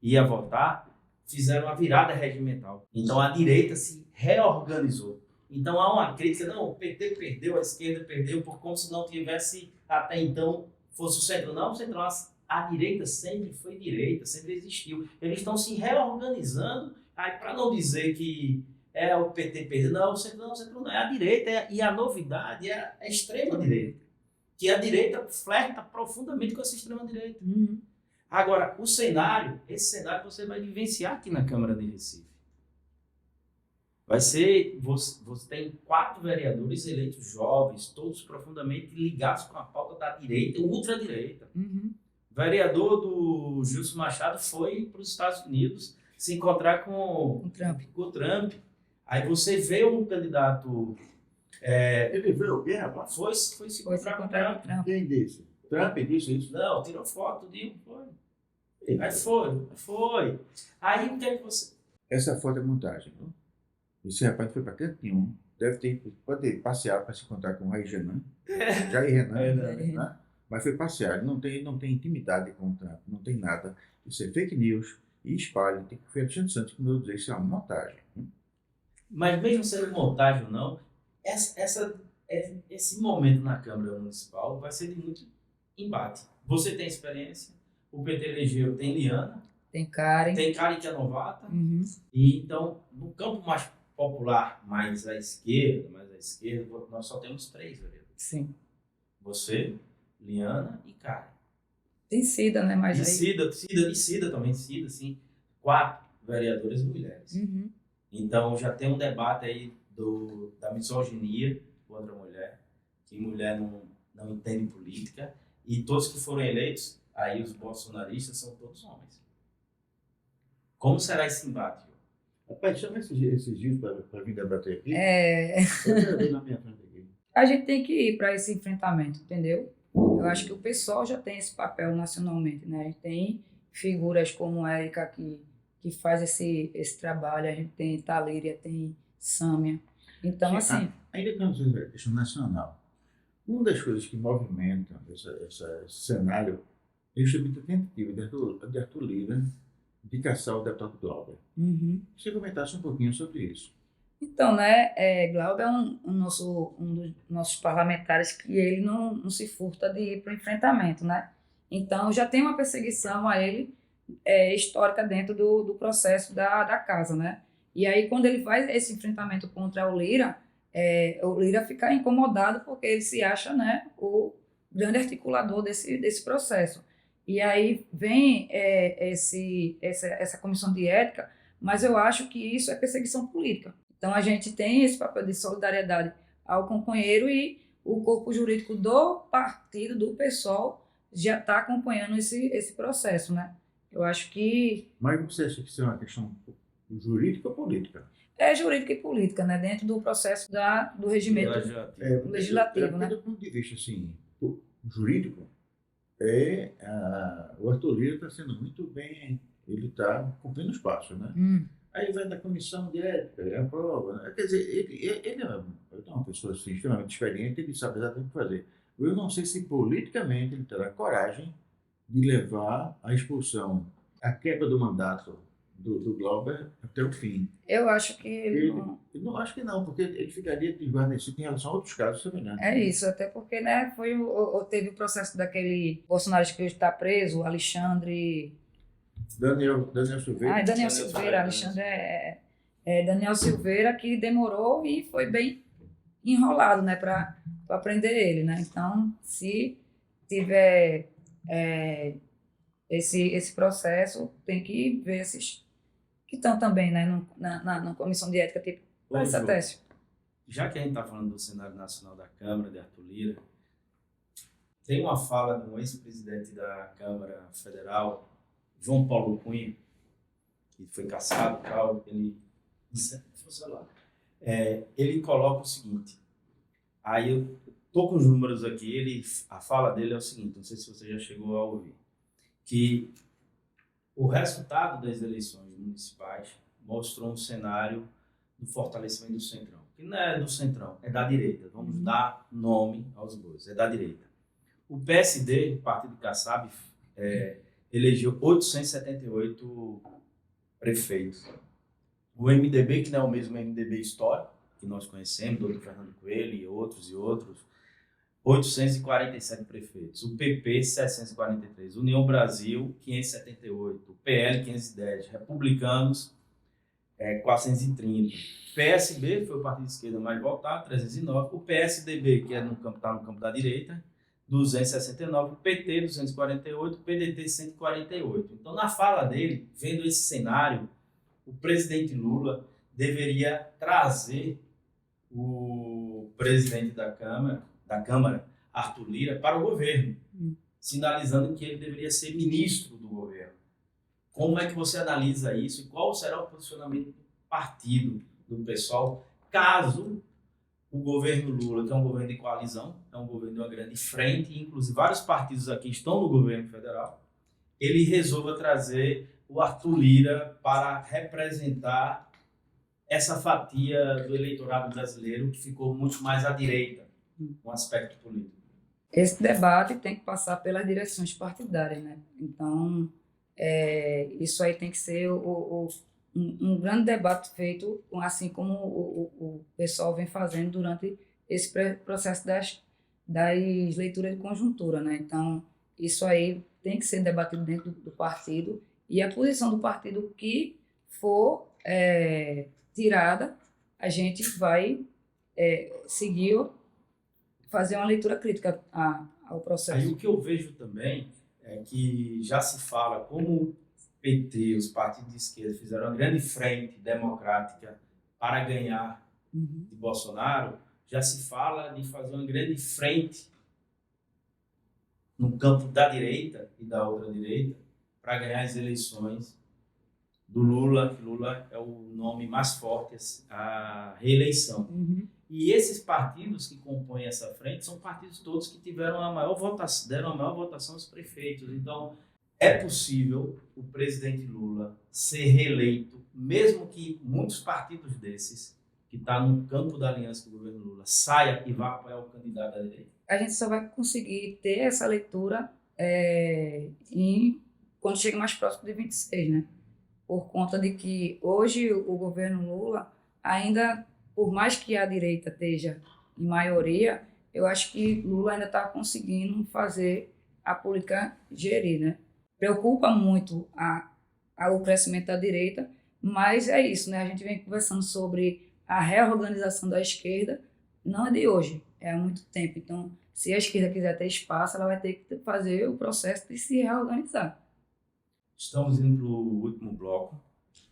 S2: ia votar, fizeram uma virada regimental. Então a direita se reorganizou. Então há uma crítica, não, o PT perdeu, a esquerda perdeu, como se não tivesse até então, fosse o centro. Não, o centro, a direita sempre foi direita, sempre existiu. Eles estão se reorganizando, aí para não dizer que o PT perdeu, não, o centro não, é a direita, e a novidade é a extrema-direita, que a direita flerta profundamente com essa extrema-direita.
S3: Uhum.
S2: Agora, esse cenário você vai vivenciar aqui na Câmara de Recife. Vai ser, você tem 4 vereadores eleitos jovens, todos profundamente ligados com a pauta da direita, ultradireita.
S3: Uhum.
S2: O vereador do Gilson Machado foi para os Estados Unidos se encontrar com o Trump. Aí você vê um candidato...
S1: Ele veio o quê, rapaz?
S2: Foi se encontrar com o Trump.
S1: Quem disse? Trump disse isso?
S2: Não, tirou foto, foi. Aí foi. Aí o que é que você...
S1: Essa foto é montagem, não? Esse rapaz foi para canto nenhum. Pode ter passeado para se encontrar com o Jair Renan. Né? Mas foi passear. Ele não tem intimidade com o Trump, não tem nada. Isso é fake news e espalha. Tem que Alexandre de Santos, como eu dizer, isso é uma montagem.
S2: Mas mesmo sendo montagem ou não, esse momento na Câmara Municipal vai ser de muito embate. Você tem experiência, o PT elegeu, tem Liana,
S3: tem Karen
S2: que é novata,
S3: Uhum.
S2: E então, no campo mais popular, mais à esquerda, nós só temos 3 vereadores.
S3: Sim.
S2: Você, Liana e Karen.
S3: Tem Cida, né? Mas
S2: Cida também, sim. 4 vereadoras mulheres.
S3: Uhum.
S2: Então já tem um debate aí da misoginia contra a mulher, que mulher não entende política, e todos que foram eleitos, aí os bolsonaristas são todos homens. Como será esse embate?
S1: Rapaz, chama esses dias para vir debater aqui. Na minha frente aqui.
S3: A gente tem que ir para esse enfrentamento, entendeu? Eu acho que o pessoal já tem esse papel nacionalmente, né? A gente tem figuras como a Érica que faz esse trabalho, a gente tem Talíria, tem Sâmia. Então, assim...
S1: Ainda que não seja questão nacional, uma das coisas que movimentam esse cenário é justamente a tentativa de Arthur Lira de caçar o deputado Glauber.
S3: Uhum.
S1: Você comentasse um pouquinho sobre isso.
S3: Então, né, Glauber é um dos nossos parlamentares que ele não se furta de ir para o enfrentamento, né? Então, já tem uma perseguição a ele histórica dentro do processo da casa, né? E aí, quando ele faz esse enfrentamento contra o Lira fica incomodado porque ele se acha, né, o grande articulador desse processo. E aí vem essa comissão de ética, mas eu acho que isso é perseguição política. Então, a gente tem esse papel de solidariedade ao companheiro e o corpo jurídico do partido, do PSOL, já está acompanhando esse processo, né? Eu acho que...
S1: Mas você acha que isso é uma questão jurídica ou política?
S3: É jurídica e política, né? Dentro do processo do regimento legislativo, né?
S1: Do ponto de vista assim, jurídico, o Arthur Lira está sendo muito bem, ele está cumprindo os passos, né? Aí vai da comissão de ética, aprova, né? Quer dizer, ele é uma pessoa assim, extremamente experiente, ele sabe exatamente o que fazer. Eu não sei se politicamente ele terá coragem de levar a expulsão, a quebra do mandato do Glauber até o fim.
S3: Eu acho que ele
S1: não acho que não, porque ele ficaria desguarnecido em relação a outros casos semelhantes.
S3: É isso, até porque, né, teve o processo daquele bolsonarista que hoje está preso, Alexandre...
S1: Daniel Silveira.
S3: Daniel Silveira, Alexandre Daniel Silveira, que demorou e foi bem enrolado, né, para prender ele, né? Então, se tiver esse processo, tem que ver esses que estão também, né, na comissão de ética, tipo Larissa Tessio.
S2: Já que a gente está falando do cenário nacional da Câmara, de Arthur Lira, tem uma fala de um ex-presidente da Câmara Federal, João Paulo Cunha, que foi cassado e tal, ele coloca o seguinte, aí eu estou com os números aqui, a fala dele é o seguinte, não sei se você já chegou a ouvir, que o resultado das eleições municipais mostrou um cenário do fortalecimento do Centrão, que não é do Centrão, é da direita, vamos dar nome aos bois, é da direita. O PSD, o Partido Kassab, elegeu 878 prefeitos. O MDB, que não é o mesmo MDB histórico, que nós conhecemos, doutor Fernando Coelho e outros, 847 prefeitos. O PP, 743. União Brasil, 578. O PL, 510. Republicanos, 430. PSB foi o partido de esquerda mais votado, 309. O PSDB, que está no campo da direita, 269. O PT, 248. O PDT, 148. Então, na fala dele, vendo esse cenário, o presidente Lula deveria trazer o presidente da Câmara, Arthur Lira, para o governo, sinalizando que ele deveria ser ministro do governo. Como é que você analisa isso e qual será o posicionamento do partido, do pessoal, caso o governo Lula, que é um governo de coalizão, é um governo de uma grande frente, inclusive vários partidos aqui estão no governo federal, ele resolva trazer o Arthur Lira para representar essa fatia do eleitorado brasileiro que ficou muito mais à direita, no aspecto político.
S3: Esse debate tem que passar pelas direções partidárias, né? Então, isso aí tem que ser um grande debate feito, assim como o pessoal vem fazendo durante esse processo das leituras de conjuntura, né? Então, isso aí tem que ser debatido dentro do partido e a posição do partido que for tirada, a gente vai seguir, fazer uma leitura crítica ao processo.
S2: Aí o que eu vejo também é que já se fala como o PT, os partidos de esquerda, fizeram uma grande frente democrática para ganhar de Bolsonaro, já se fala de fazer uma grande frente no campo da direita e da outra direita para ganhar as eleições do Lula, que Lula é o nome mais forte à reeleição. E esses partidos que compõem essa frente são partidos todos que tiveram a maior votação, deram a maior votação aos prefeitos. Então, é possível o presidente Lula ser reeleito, mesmo que muitos partidos desses, que estão no campo da aliança do governo Lula, saia e vá apoiar o candidato da direita?
S3: A gente só vai conseguir ter essa leitura quando chega mais próximo de 26, né? Por conta de que hoje o governo Lula ainda, por mais que a direita esteja em maioria, eu acho que Lula ainda está conseguindo fazer a política gerir, né? Preocupa muito o crescimento da direita, mas é isso, né? A gente vem conversando sobre a reorganização da esquerda, não é de hoje, é há muito tempo. Então, se a esquerda quiser ter espaço, ela vai ter que fazer o processo de se reorganizar.
S2: Estamos indo para o último bloco.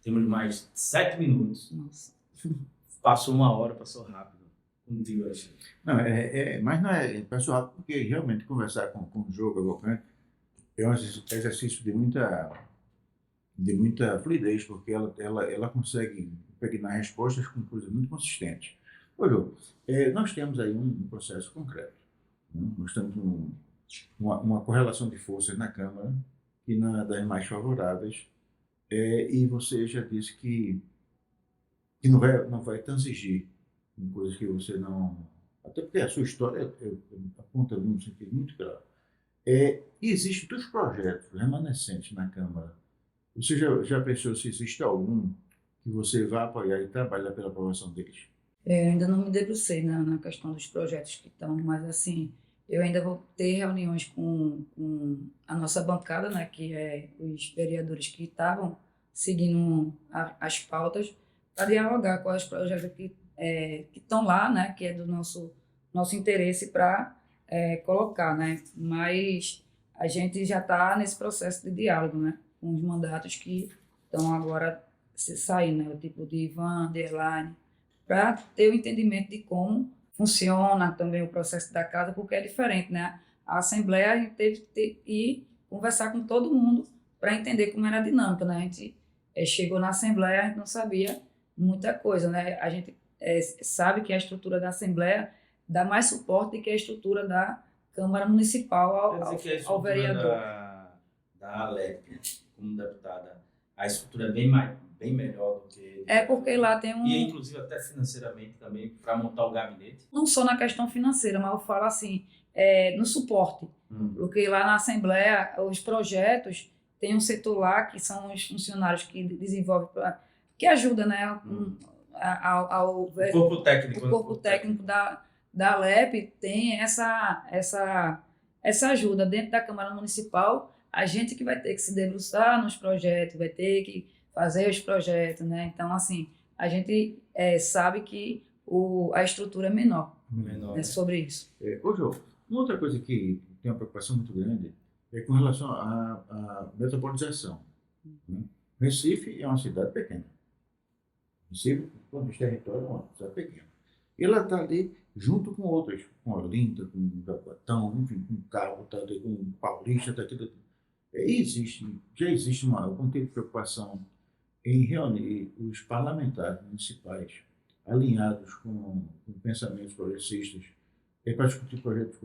S2: Temos mais 7 minutos.
S3: Nossa.
S2: Passou 1 hora, passou rápido. Contigo, acho.
S1: Não, mas não é pessoal, porque realmente conversar com o Jô Cavalcante é um exercício de muita fluidez, porque ela consegue impregnar respostas com coisas muito consistentes. Ô, Jô, nós temos aí um processo concreto. Né? Nós temos uma correlação de forças na Câmara, que não é das mais favoráveis, e você já disse que não vai transigir em coisas que você não... Até porque a sua história aponta num sentido muito claro. E existem 2 projetos remanescentes na Câmara. Você já pensou se existe algum que você vai apoiar e trabalhar pela aprovação deles?
S3: Eu ainda não me debrucei na questão dos projetos que estão, mas assim, eu ainda vou ter reuniões com a nossa bancada, né, que é os vereadores que estavam seguindo as pautas, para dialogar com os projetos que estão lá, né, que é do nosso interesse para colocar, né, mas a gente já está nesse processo de diálogo, né, com os mandatos que estão agora saindo, né, o tipo de Ivan, de Elaine, para ter o entendimento de como funciona também o processo da casa, porque é diferente, né? A Assembleia, a gente teve que ir conversar com todo mundo para entender como era a dinâmica, né? A gente chegou na Assembleia, a gente não sabia muita coisa, né? A gente sabe que a estrutura da Assembleia dá mais suporte do que a estrutura da Câmara Municipal ao vereador.
S2: Da Alep, como deputada, a estrutura é bem melhor do que...
S3: porque lá tem
S2: E inclusive até financeiramente também, para montar o gabinete.
S3: Não só na questão financeira, mas eu falo assim, no suporte. Porque lá na Assembleia, os projetos, tem um setor lá que são os funcionários que desenvolvem, que ajuda, né,
S2: O corpo técnico.
S3: o corpo técnico da Alep tem essa ajuda dentro da Câmara Municipal, a gente que vai ter que se debruçar nos projetos, vai ter que fazer os projetos, né? Então, assim, a gente sabe que a estrutura é menor,
S2: Menor,
S3: né, sobre isso.
S1: Ô, João, uma outra coisa que tem uma preocupação muito grande é com relação à metropolização, né? Recife é uma cidade pequena. Recife, quando os territórios, é uma cidade pequena. E ela está ali junto com outras, com Olinda, com Jaboatão, enfim, com Cabo, tá ali, com Paulista, tá tudo. Já existe uma contexto de preocupação em reunir os parlamentares municipais alinhados com pensamentos progressistas para discutir projetos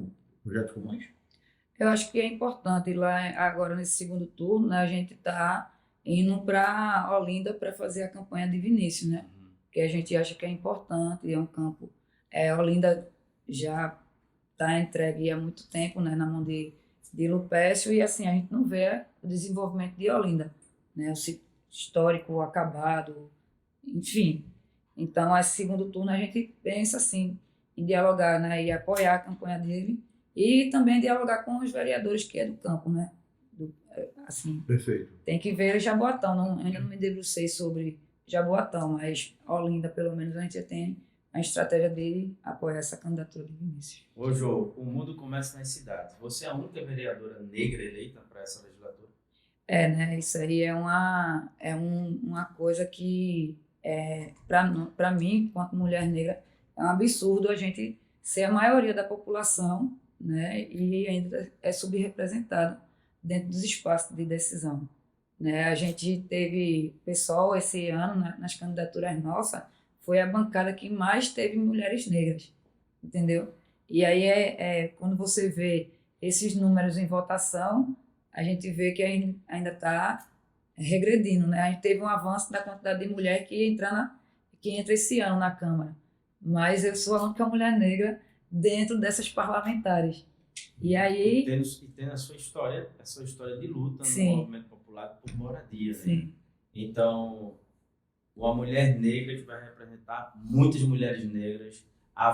S1: comuns?
S3: Eu acho que é importante lá agora nesse segundo turno, né, a gente está indo para Olinda para fazer a campanha de Vinícius, né? Que a gente acha que é importante, é um campo. Olinda já está entregue há muito tempo, né, na mão de Lupécio, e assim, a gente não vê o desenvolvimento de Olinda, né, o sítio histórico acabado, enfim. Então, esse segundo turno, a gente pensa assim, em dialogar, né, e apoiar a campanha dele, e também dialogar com os vereadores que é do campo, né? Assim,
S1: Perfeito.
S3: tem que ver Jaboatão, ainda não me debrucei sobre Jaboatão, mas Olinda, pelo menos, a gente já tem a estratégia de apoiar essa candidatura de Vinícius.
S2: Ô, Jô, o mundo começa nas cidades. Você é a única vereadora negra eleita para essa legislatura?
S3: Né? Isso aí é uma coisa que, para mim, enquanto mulher negra, é um absurdo a gente ser a maioria da população, né? E ainda é subrepresentada dentro dos espaços de decisão, né? A gente teve pessoal esse ano, nas candidaturas nossas, foi a bancada que mais teve mulheres negras, entendeu? E aí quando você vê esses números em votação, a gente vê que ainda está regredindo, né? A gente teve um avanço da quantidade de mulher que entra esse ano na Câmara, mas eu sou a única mulher negra dentro dessas parlamentares. E aí...
S2: E tem a sua história de luta
S3: Sim.
S2: no movimento popular por moradia, né?
S3: Sim.
S2: Então, uma mulher negra que vai representar muitas mulheres negras,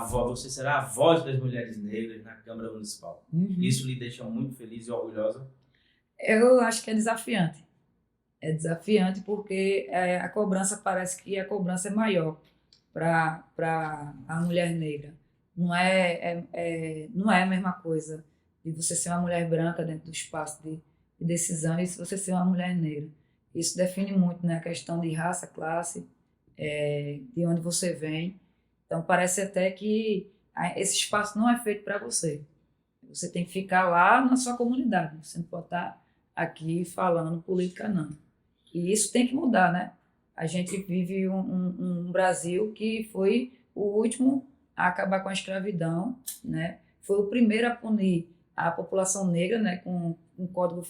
S2: você será a voz das mulheres negras na Câmara Municipal.
S3: Uhum.
S2: Isso lhe deixa muito feliz e orgulhosa?
S3: Eu acho que é desafiante. É desafiante porque a cobrança, parece que a cobrança é maior para a mulher negra. Não é a mesma coisa de você ser uma mulher branca dentro do espaço de decisão e se você ser uma mulher negra. Isso define muito, né, a questão de raça, classe, de onde você vem. Então, parece até que esse espaço não é feito para você. Você tem que ficar lá na sua comunidade. Você não pode estar aqui falando política, não. E isso tem que mudar, né? A gente vive um Brasil que foi o último a acabar com a escravidão, né? Foi o primeiro a punir a população negra, né, com um código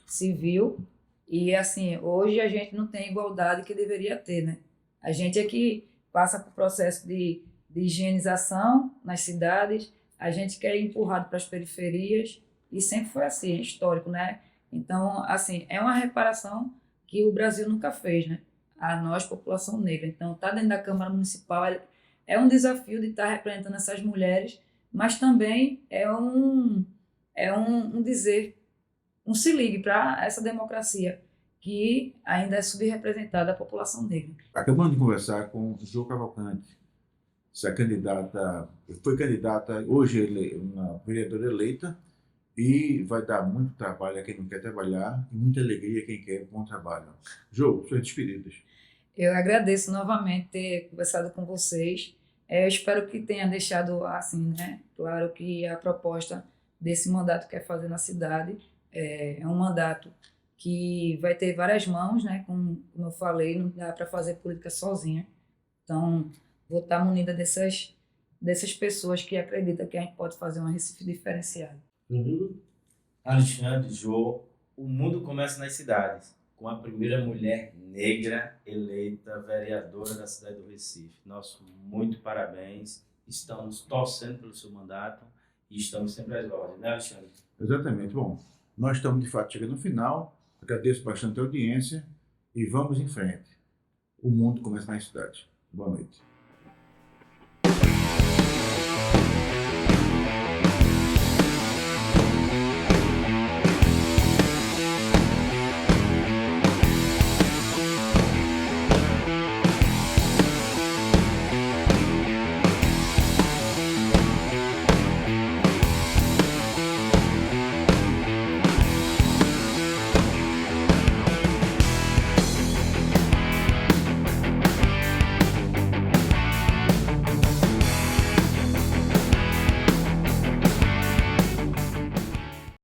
S3: civil. E, assim, hoje a gente não tem a igualdade que deveria ter, né? A gente é que passa por processo de higienização nas cidades, a gente quer ir empurrado para as periferias, e sempre foi assim, é histórico, né? Então, assim, é uma reparação que o Brasil nunca fez, né? A nós, população negra. Então, estar dentro da Câmara Municipal é um desafio de estar representando essas mulheres, mas também é um dizer, um se ligue para essa democracia que ainda é subrepresentada a população negra.
S1: Acabamos de conversar com Jô Cavalcante, foi candidata, hoje uma vereadora eleita, e vai dar muito trabalho a quem não quer trabalhar e muita alegria a quem quer bom trabalho. Jô, suas despedidas.
S3: Eu agradeço novamente ter conversado com vocês. Eu espero que tenha deixado assim, né, claro que a proposta desse mandato que é fazer na cidade é um mandato que vai ter várias mãos, né, como eu falei, não dá para fazer política sozinha. Então, vou estar munida dessas pessoas que acreditam que a gente pode fazer um Recife diferenciado.
S2: Alexandre, Jô, o mundo começa nas cidades, com a primeira mulher negra eleita vereadora da cidade do Recife. Nosso muito parabéns, estamos torcendo pelo seu mandato e estamos sempre às ordens, né, Alexandre?
S1: Exatamente. Bom, nós estamos de fato chegando no final. Agradeço bastante a audiência e vamos em frente. O mundo começa na cidade. Boa noite.